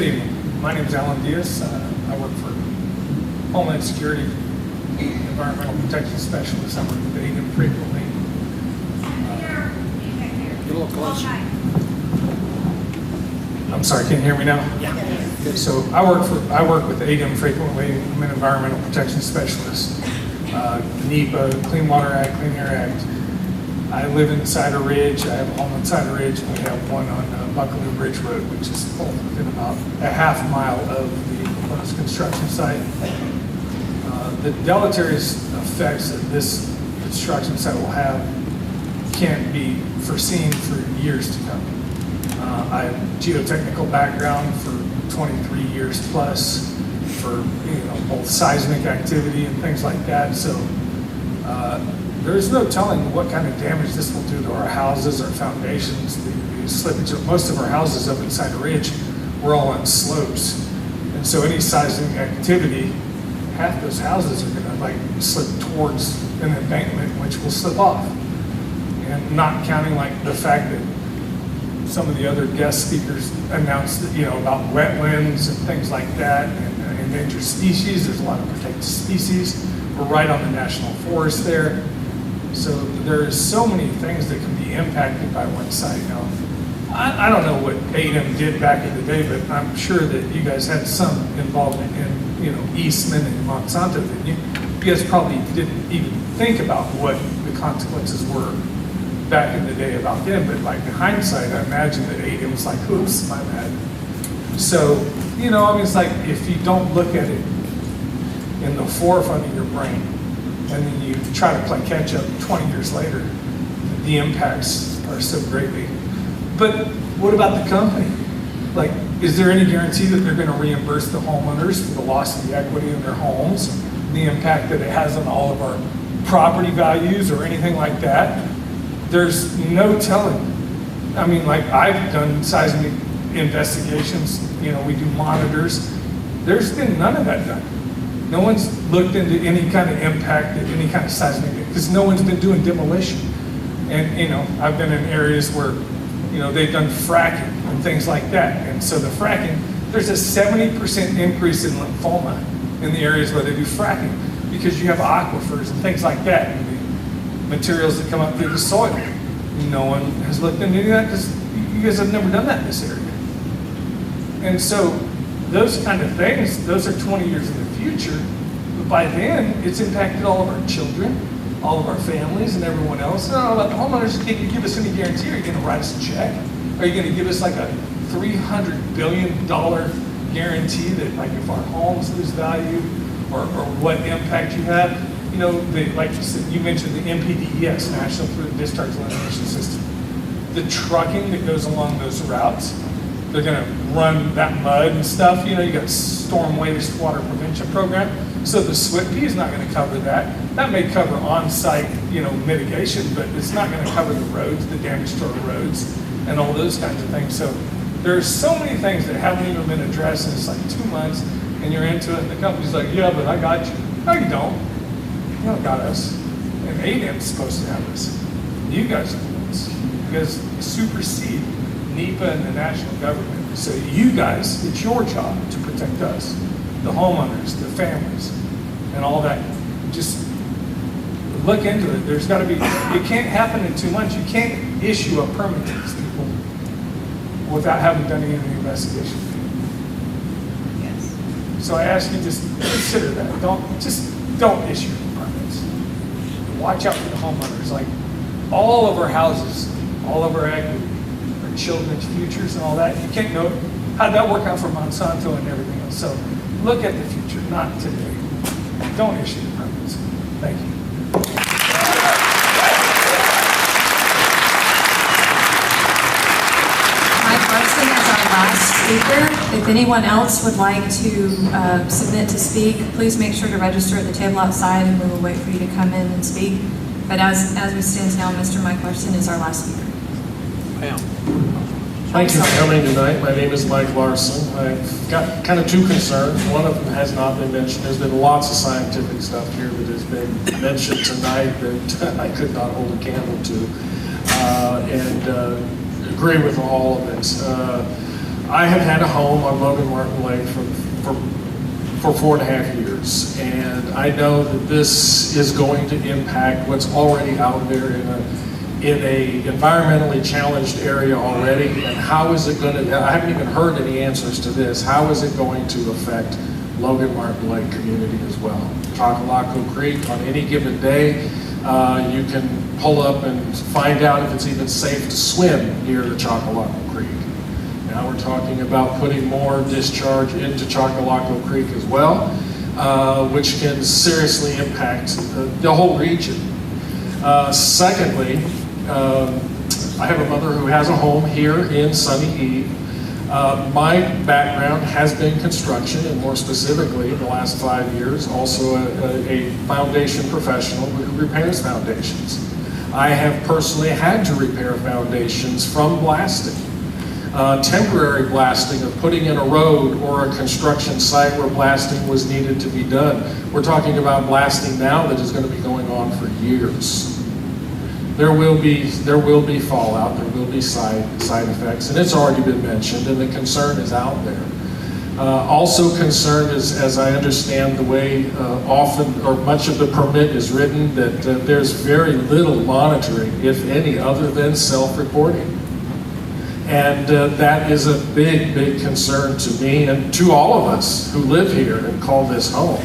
Good evening. My name is Alan Diaz. I work for Homeland Security, Environmental Protection Specialist. I work with ADEM frequently. Get a little closer. I'm sorry, can you hear me now? Yeah. Okay, so I work with ADEM frequently. I'm an environmental protection specialist. NEPA, Clean Water Act, Clean Air Act. I live in Cider Ridge. I have a home in Cider Ridge, and we have one on Buckaloo Bridge Road, which is within about a half mile of the proposed construction site. The deleterious effects that this construction site will have can't be foreseen for years to come. I have geotechnical background for 23 years plus for both seismic activity and things like that. So there's no telling what kind of damage this will do to our houses, our foundations, the slippage of most of our houses up inside the ridge. We're all on slopes, and so any seismic activity, half those houses are going to slip towards an embankment, which will slip off. And not counting the fact that some of the other guest speakers announced that, about wetlands and things like that, and endangered species. There's a lot of protected species. We're right on the national forest there. So there's so many things that can be impacted by one site. Now, I don't know what ADEM did back in the day, but I'm sure that you guys had some involvement in, Eastman and Monsanto, didn't you? You guys probably didn't even think about what the consequences were back in the day about them, but in hindsight, I imagine that ADEM was oops, my bad. So, it's if you don't look at it in the forefront of your brain, and then you try to play catch up 20 years later, the impacts are so greatly. But what about the company? Is there any guarantee that they're going to reimburse the homeowners for the loss of the equity in their homes, the impact that it has on all of our property values or anything like that? There's no telling. I've done seismic investigations, we do monitors. There's been none of that done. No one's looked into any kind of impact, any kind of seismic, because no one's been doing demolition. And, I've been in areas where, they've done fracking and things like that. And so the fracking, there's a 70% increase in lymphoma in the areas where they do fracking, because you have aquifers and things like that, and the materials that come up through the soil. No one has looked into that because you guys have never done that in this area. And so those kind of things, those are 20 years in the future, but by then it's impacted all of our children, all of our families, and everyone else. And I don't know about the homeowners. Can you give us any guarantee? Are you going to write us a check? Are you going to give us a $300 billion guarantee that if our homes lose value, or what impact you have? Like you said, you mentioned the NPDES, National Pollutant Discharge Elimination System. The trucking that goes along those routes, they're going to run that mud and stuff. You got storm wastewater prevention program. So the SWIP is not going to cover that. That may cover on-site, mitigation, but it's not going to cover the roads, the damage to our roads, and all those kinds of things. So there's so many things that haven't even been addressed, and it's 2 months, and you're into it, and the company's like, yeah, but I got you. No, you don't. You don't got us. And ADEM's supposed to have us. You guys are the ones. You guys supersede NEPA and the national government. So you guys, it's your job to protect us, the homeowners, the families, and all that. Just look into it. There's got to be, it can't happen in 2 months. You can't issue a permit to these people without having done any investigation. Yes. So I ask you, just consider that. Don't issue the permits. Watch out for the homeowners. All of our houses, all of our equity, our children's futures and all that, you can't know how'd that work out for Monsanto and everything else. So look at the future, not today. Don't issue the permits. Thank you. Mike Larson is our last speaker. If anyone else would like to submit to speak, please make sure to register at the table outside, and we will wait for you to come in and speak. But as we stand now, Mr. Mike Larson is our last speaker. Thank you for coming tonight. My name is Mike Larson. I've got kind of two concerns. One of them has not been mentioned. There's been lots of scientific stuff here that has been mentioned tonight that I could not hold a candle to, and agree with all of it. I have had a home on Logan Martin Lake for 4.5 years, and I know that this is going to impact what's already out there in a environmentally challenged area already. And how is it going to? I haven't even heard any answers to this. How is it going to affect Logan Martin Lake community as well? Chocolaco Creek, on any given day, you can pull up and find out if it's even safe to swim near the Chocolaco Creek. Now we're talking about putting more discharge into Chocolaco Creek as well, which can seriously impact the whole region. Secondly, I have a mother who has a home here in Sunny Eve. My background has been construction, and more specifically, in the last 5 years, also a foundation professional who repairs foundations. I have personally had to repair foundations from blasting. Temporary blasting of putting in a road or a construction site where blasting was needed to be done. We're talking about blasting now that is going to be going on for years. There will be fallout, there will be side effects, and it's already been mentioned, and the concern is out there. Also concerned is, as I understand the way often or much of the permit is written, that there's very little monitoring, if any, other than self-reporting. And that is a big, big concern to me and to all of us who live here and call this home.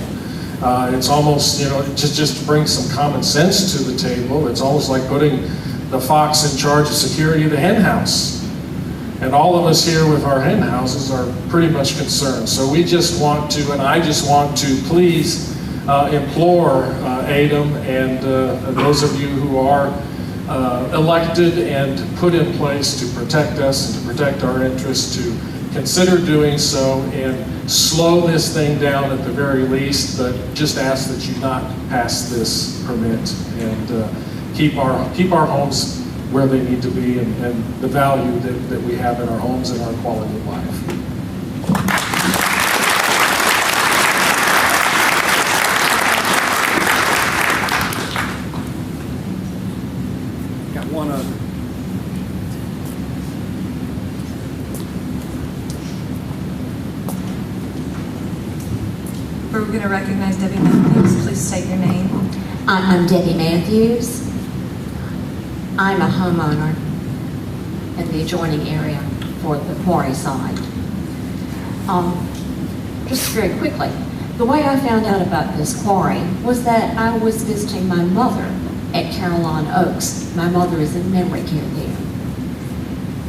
It's almost, just to bring some common sense to the table, it's almost like putting the fox in charge of security of the hen house. And all of us here with our hen houses are pretty much concerned. So we just want to, and I just want to please implore ADEM and those of you who are elected and put in place to protect us and to protect our interests, to consider doing so and slow this thing down at the very least, but just ask that you not pass this permit and keep our homes where they need to be and the value that we have in our homes and our quality of life. Got one other. We're going to recognize Debbie Matthews. Please state your name. I'm Debbie Matthews. I'm a homeowner in the adjoining area for the Quarry site. Just very quickly, the way I found out about this quarry was that I was visiting my mother at Caroline Oaks. My mother is in memory care there.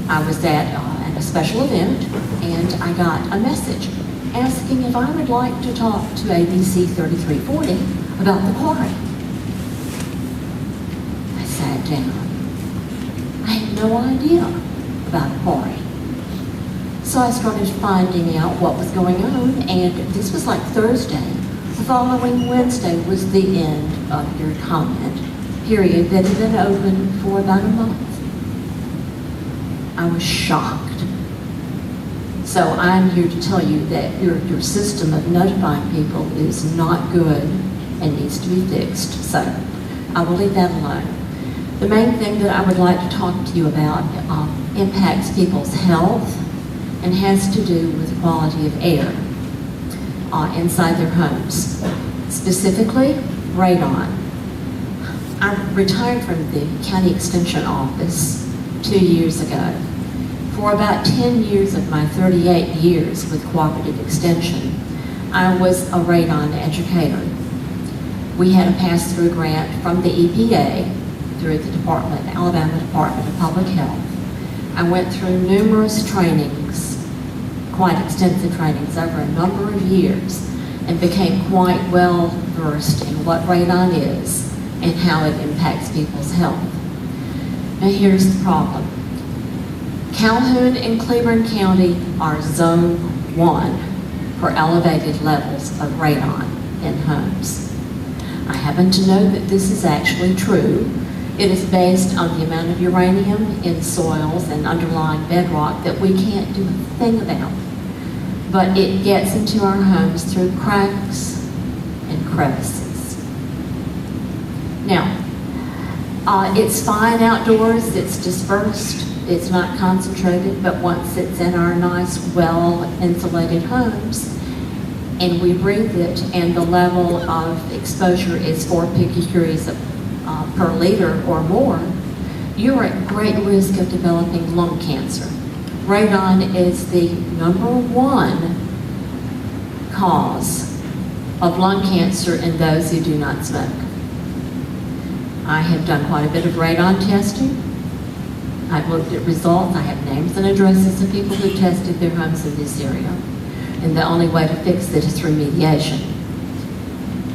I was at a special event and I got a message asking if I would like to talk to ABC 3340 about the quarry. I sat down. I had no idea about the quarry. So I started finding out what was going on, and this was like Thursday. The following Wednesday was the end of your comment period that had been open for about a month. I was shocked. So I'm here to tell you that your system of notifying people is not good and needs to be fixed. So I will leave that alone. The main thing that I would like to talk to you about impacts people's health and has to do with the quality of air inside their homes. Specifically, radon. I retired from the county extension office 2 years ago. For about 10 years of my 38 years with cooperative extension, I was a radon educator. We had a pass-through grant from the EPA through the Alabama Department of Public Health. I went through numerous trainings, quite extensive trainings over a number of years, and became quite well versed in what radon is and how it impacts people's health. Now here's the problem. Calhoun and Cleburne County are Zone 1 for elevated levels of radon in homes. I happen to know that this is actually true. It is based on the amount of uranium in soils and underlying bedrock that we can't do a thing about. But it gets into our homes through cracks and crevices. Now, it's fine outdoors, it's dispersed, it's not concentrated, but once it's in our nice, well-insulated homes, and we breathe it, and the level of exposure is 4 picocuries per liter or more, you're at great risk of developing lung cancer. Radon is the #1 cause of lung cancer in those who do not smoke. I have done quite a bit of radon testing. I've looked at results. I have names and addresses of people who tested their homes in this area. And the only way to fix it is remediation.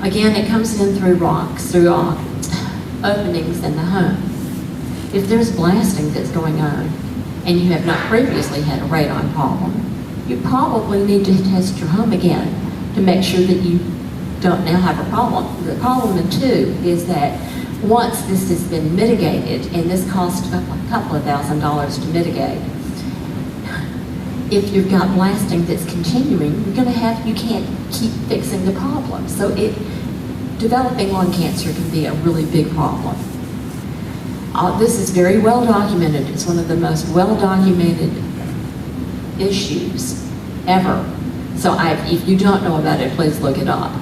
Again, it comes in through rocks, through openings in the home. If there's blasting that's going on, and you have not previously had a radon problem, you probably need to test your home again to make sure that you don't now have a problem. The problem too is that once this has been mitigated, and this costs a couple of $1,000s to mitigate, if you've got blasting that's continuing, you can't keep fixing the problem. So developing lung cancer can be a really big problem. This is very well documented. It's one of the most well documented issues ever. So if you don't know about it, please look it up.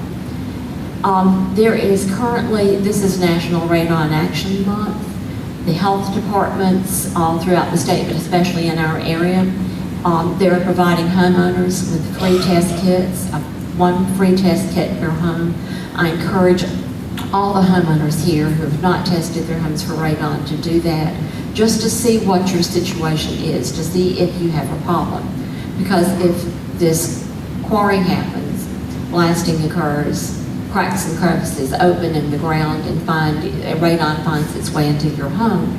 There is currently, this is National Radon Action Month. The health departments all throughout the state, but especially in our area, they're providing homeowners with free test kits, 1 free test kit per home. I encourage all the homeowners here who have not tested their homes for radon to do that, just to see what your situation is, to see if you have a problem. Because if this quarry happens, blasting occurs, cracks and crevices open in the ground, and radon finds its way into your home,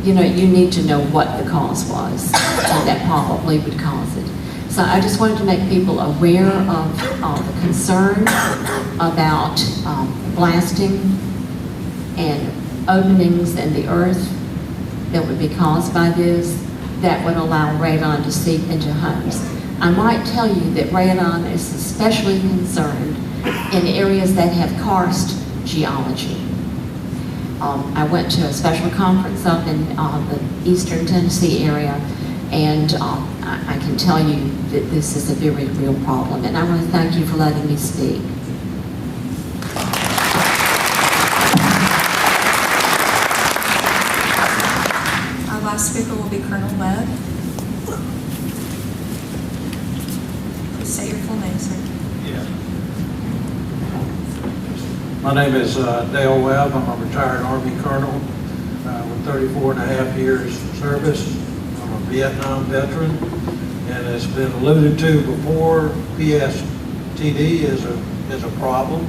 you need to know what the cause was, and that probably would cause it. So I just wanted to make people aware of the concern about blasting and openings in the earth that would be caused by this, that would allow radon to seep into homes. I might tell you that radon is especially concerned in areas that have karst geology. I went to a special conference up in the eastern Tennessee area, and I can tell you that this is a very real problem. And I want to thank you for letting me speak. Our last speaker will be Colonel Webb. Please say your full name, sir. My name is Dale Webb. I'm a retired Army colonel with 34 and a half years service. I'm a Vietnam veteran, and it's been alluded to before, PSTD is a problem.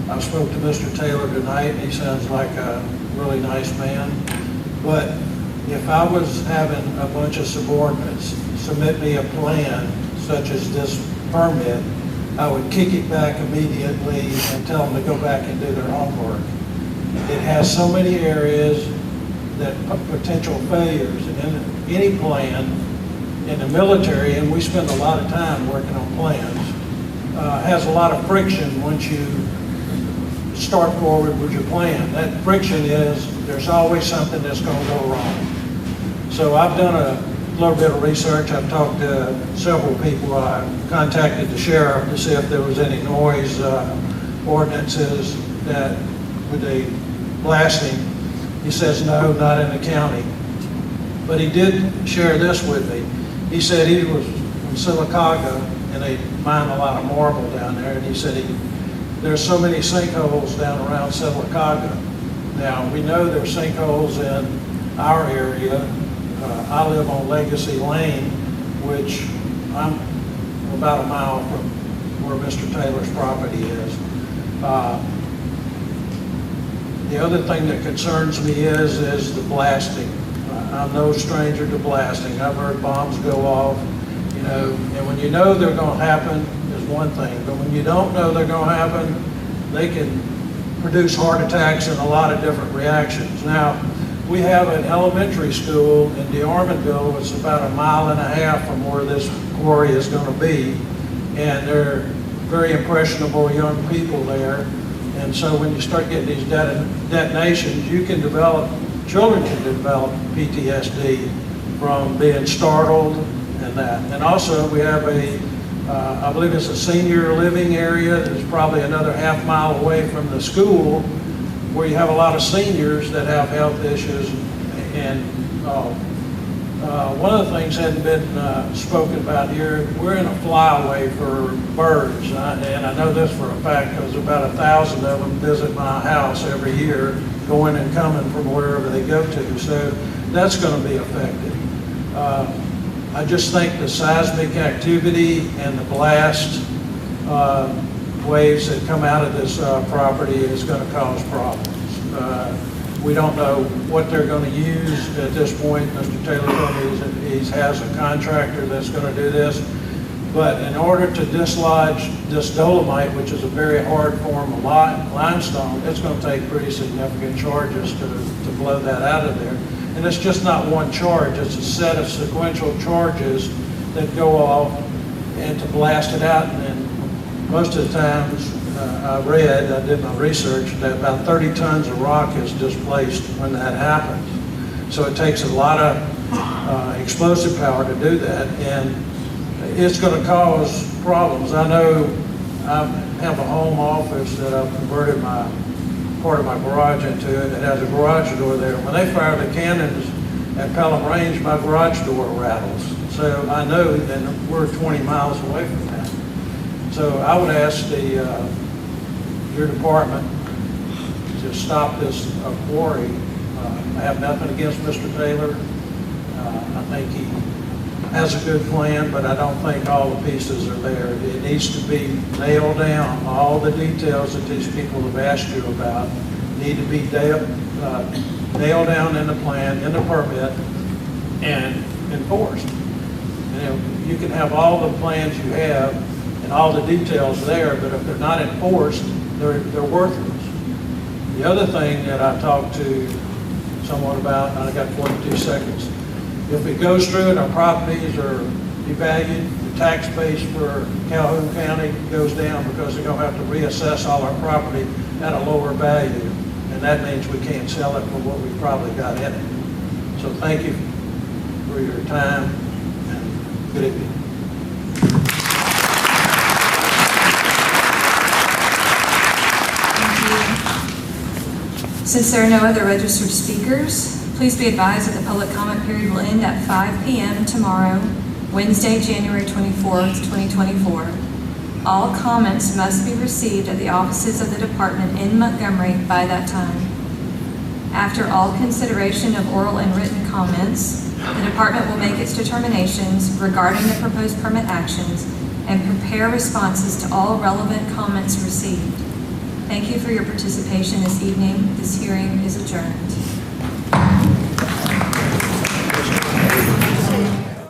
I spoke to Mr. Taylor tonight, and he sounds like a really nice man. But if I was having a bunch of subordinates submit me a plan such as this permit, I would kick it back immediately and tell them to go back and do their homework. It has so many areas that potential failures, and in any plan in the military, and we spend a lot of time working on plans, has a lot of friction once you start forward with your plan. That friction is there's always something that's going to go wrong. So I've done a little bit of research. I've talked to several people. I contacted the sheriff to see if there was any noise ordinances that with the blasting. He says no, not in the county. But he did share this with me. He said he was from Sylacauga, and they mine a lot of marble down there, and he said there's so many sinkholes down around Sylacauga. Now, we know there's sinkholes in our area. I live on Legacy Lane, which I'm about a mile from where Mr. Taylor's property is. The other thing that concerns me is the blasting. I'm no stranger to blasting. I've heard bombs go off, and when you know they're going to happen is one thing, but when you don't know they're going to happen, they can produce heart attacks and a lot of different reactions. Now, we have an elementary school in DeArmondville. It's about a mile and a half from where this quarry is going to be, and they're very impressionable young people there. And so when you start getting these detonations, you can develop children can develop PTSD from being startled and that. And also, we have I believe it's a senior living area that's probably another half-mile away from the school, where you have a lot of seniors that have health issues. And one of the things hadn't been spoken about here, we're in a flyaway for birds. And I know this for a fact because about 1,000 of them visit my house every year, going and coming from wherever they go to. So that's going to be affected. I just think the seismic activity and the blast waves that come out of this property is going to cause problems. We don't know what they're going to use at this point. Mr. Taylor told me he has a contractor that's going to do this. But in order to dislodge this dolomite, which is a very hard form of limestone, it's going to take pretty significant charges to blow that out of there. And it's just not one charge, it's a set of sequential charges that go off and to blast it out. And most of the times I did my research, that about 30 tons of rock is displaced when that happens. So it takes a lot of explosive power to do that, and it's going to cause problems. I know I have a home office that I've converted part of my garage into, and it has a garage door there. When they fire the cannons at Pelham Range, my garage door rattles. So I know that we're 20 miles away from that. So I would ask your department to stop this quarry. I have nothing against Mr. Taylor. I think he has a good plan, but I don't think all the pieces are there. It needs to be nailed down. All the details that these people have asked you about need to be nailed down in the plan, in the permit, and enforced. You can have all the plans you have and all the details there, but if they're not enforced, they're worthless. The other thing that I talked to someone about, and I got 42 seconds, if it goes through and our properties are devalued, the tax base for Calhoun County goes down because they're going to have to reassess all our property at a lower value. And that means we can't sell it for what we probably got in it. So thank you for your time, and good evening. Since there are no other registered speakers, please be advised that the public comment period will end at 5 p.m. tomorrow, Wednesday, January 24th, 2024. All comments must be received at the offices of the department in Montgomery by that time. After all consideration of oral and written comments, the department will make its determinations regarding the proposed permit actions and prepare responses to all relevant comments received. Thank you for your participation this evening. This hearing is adjourned.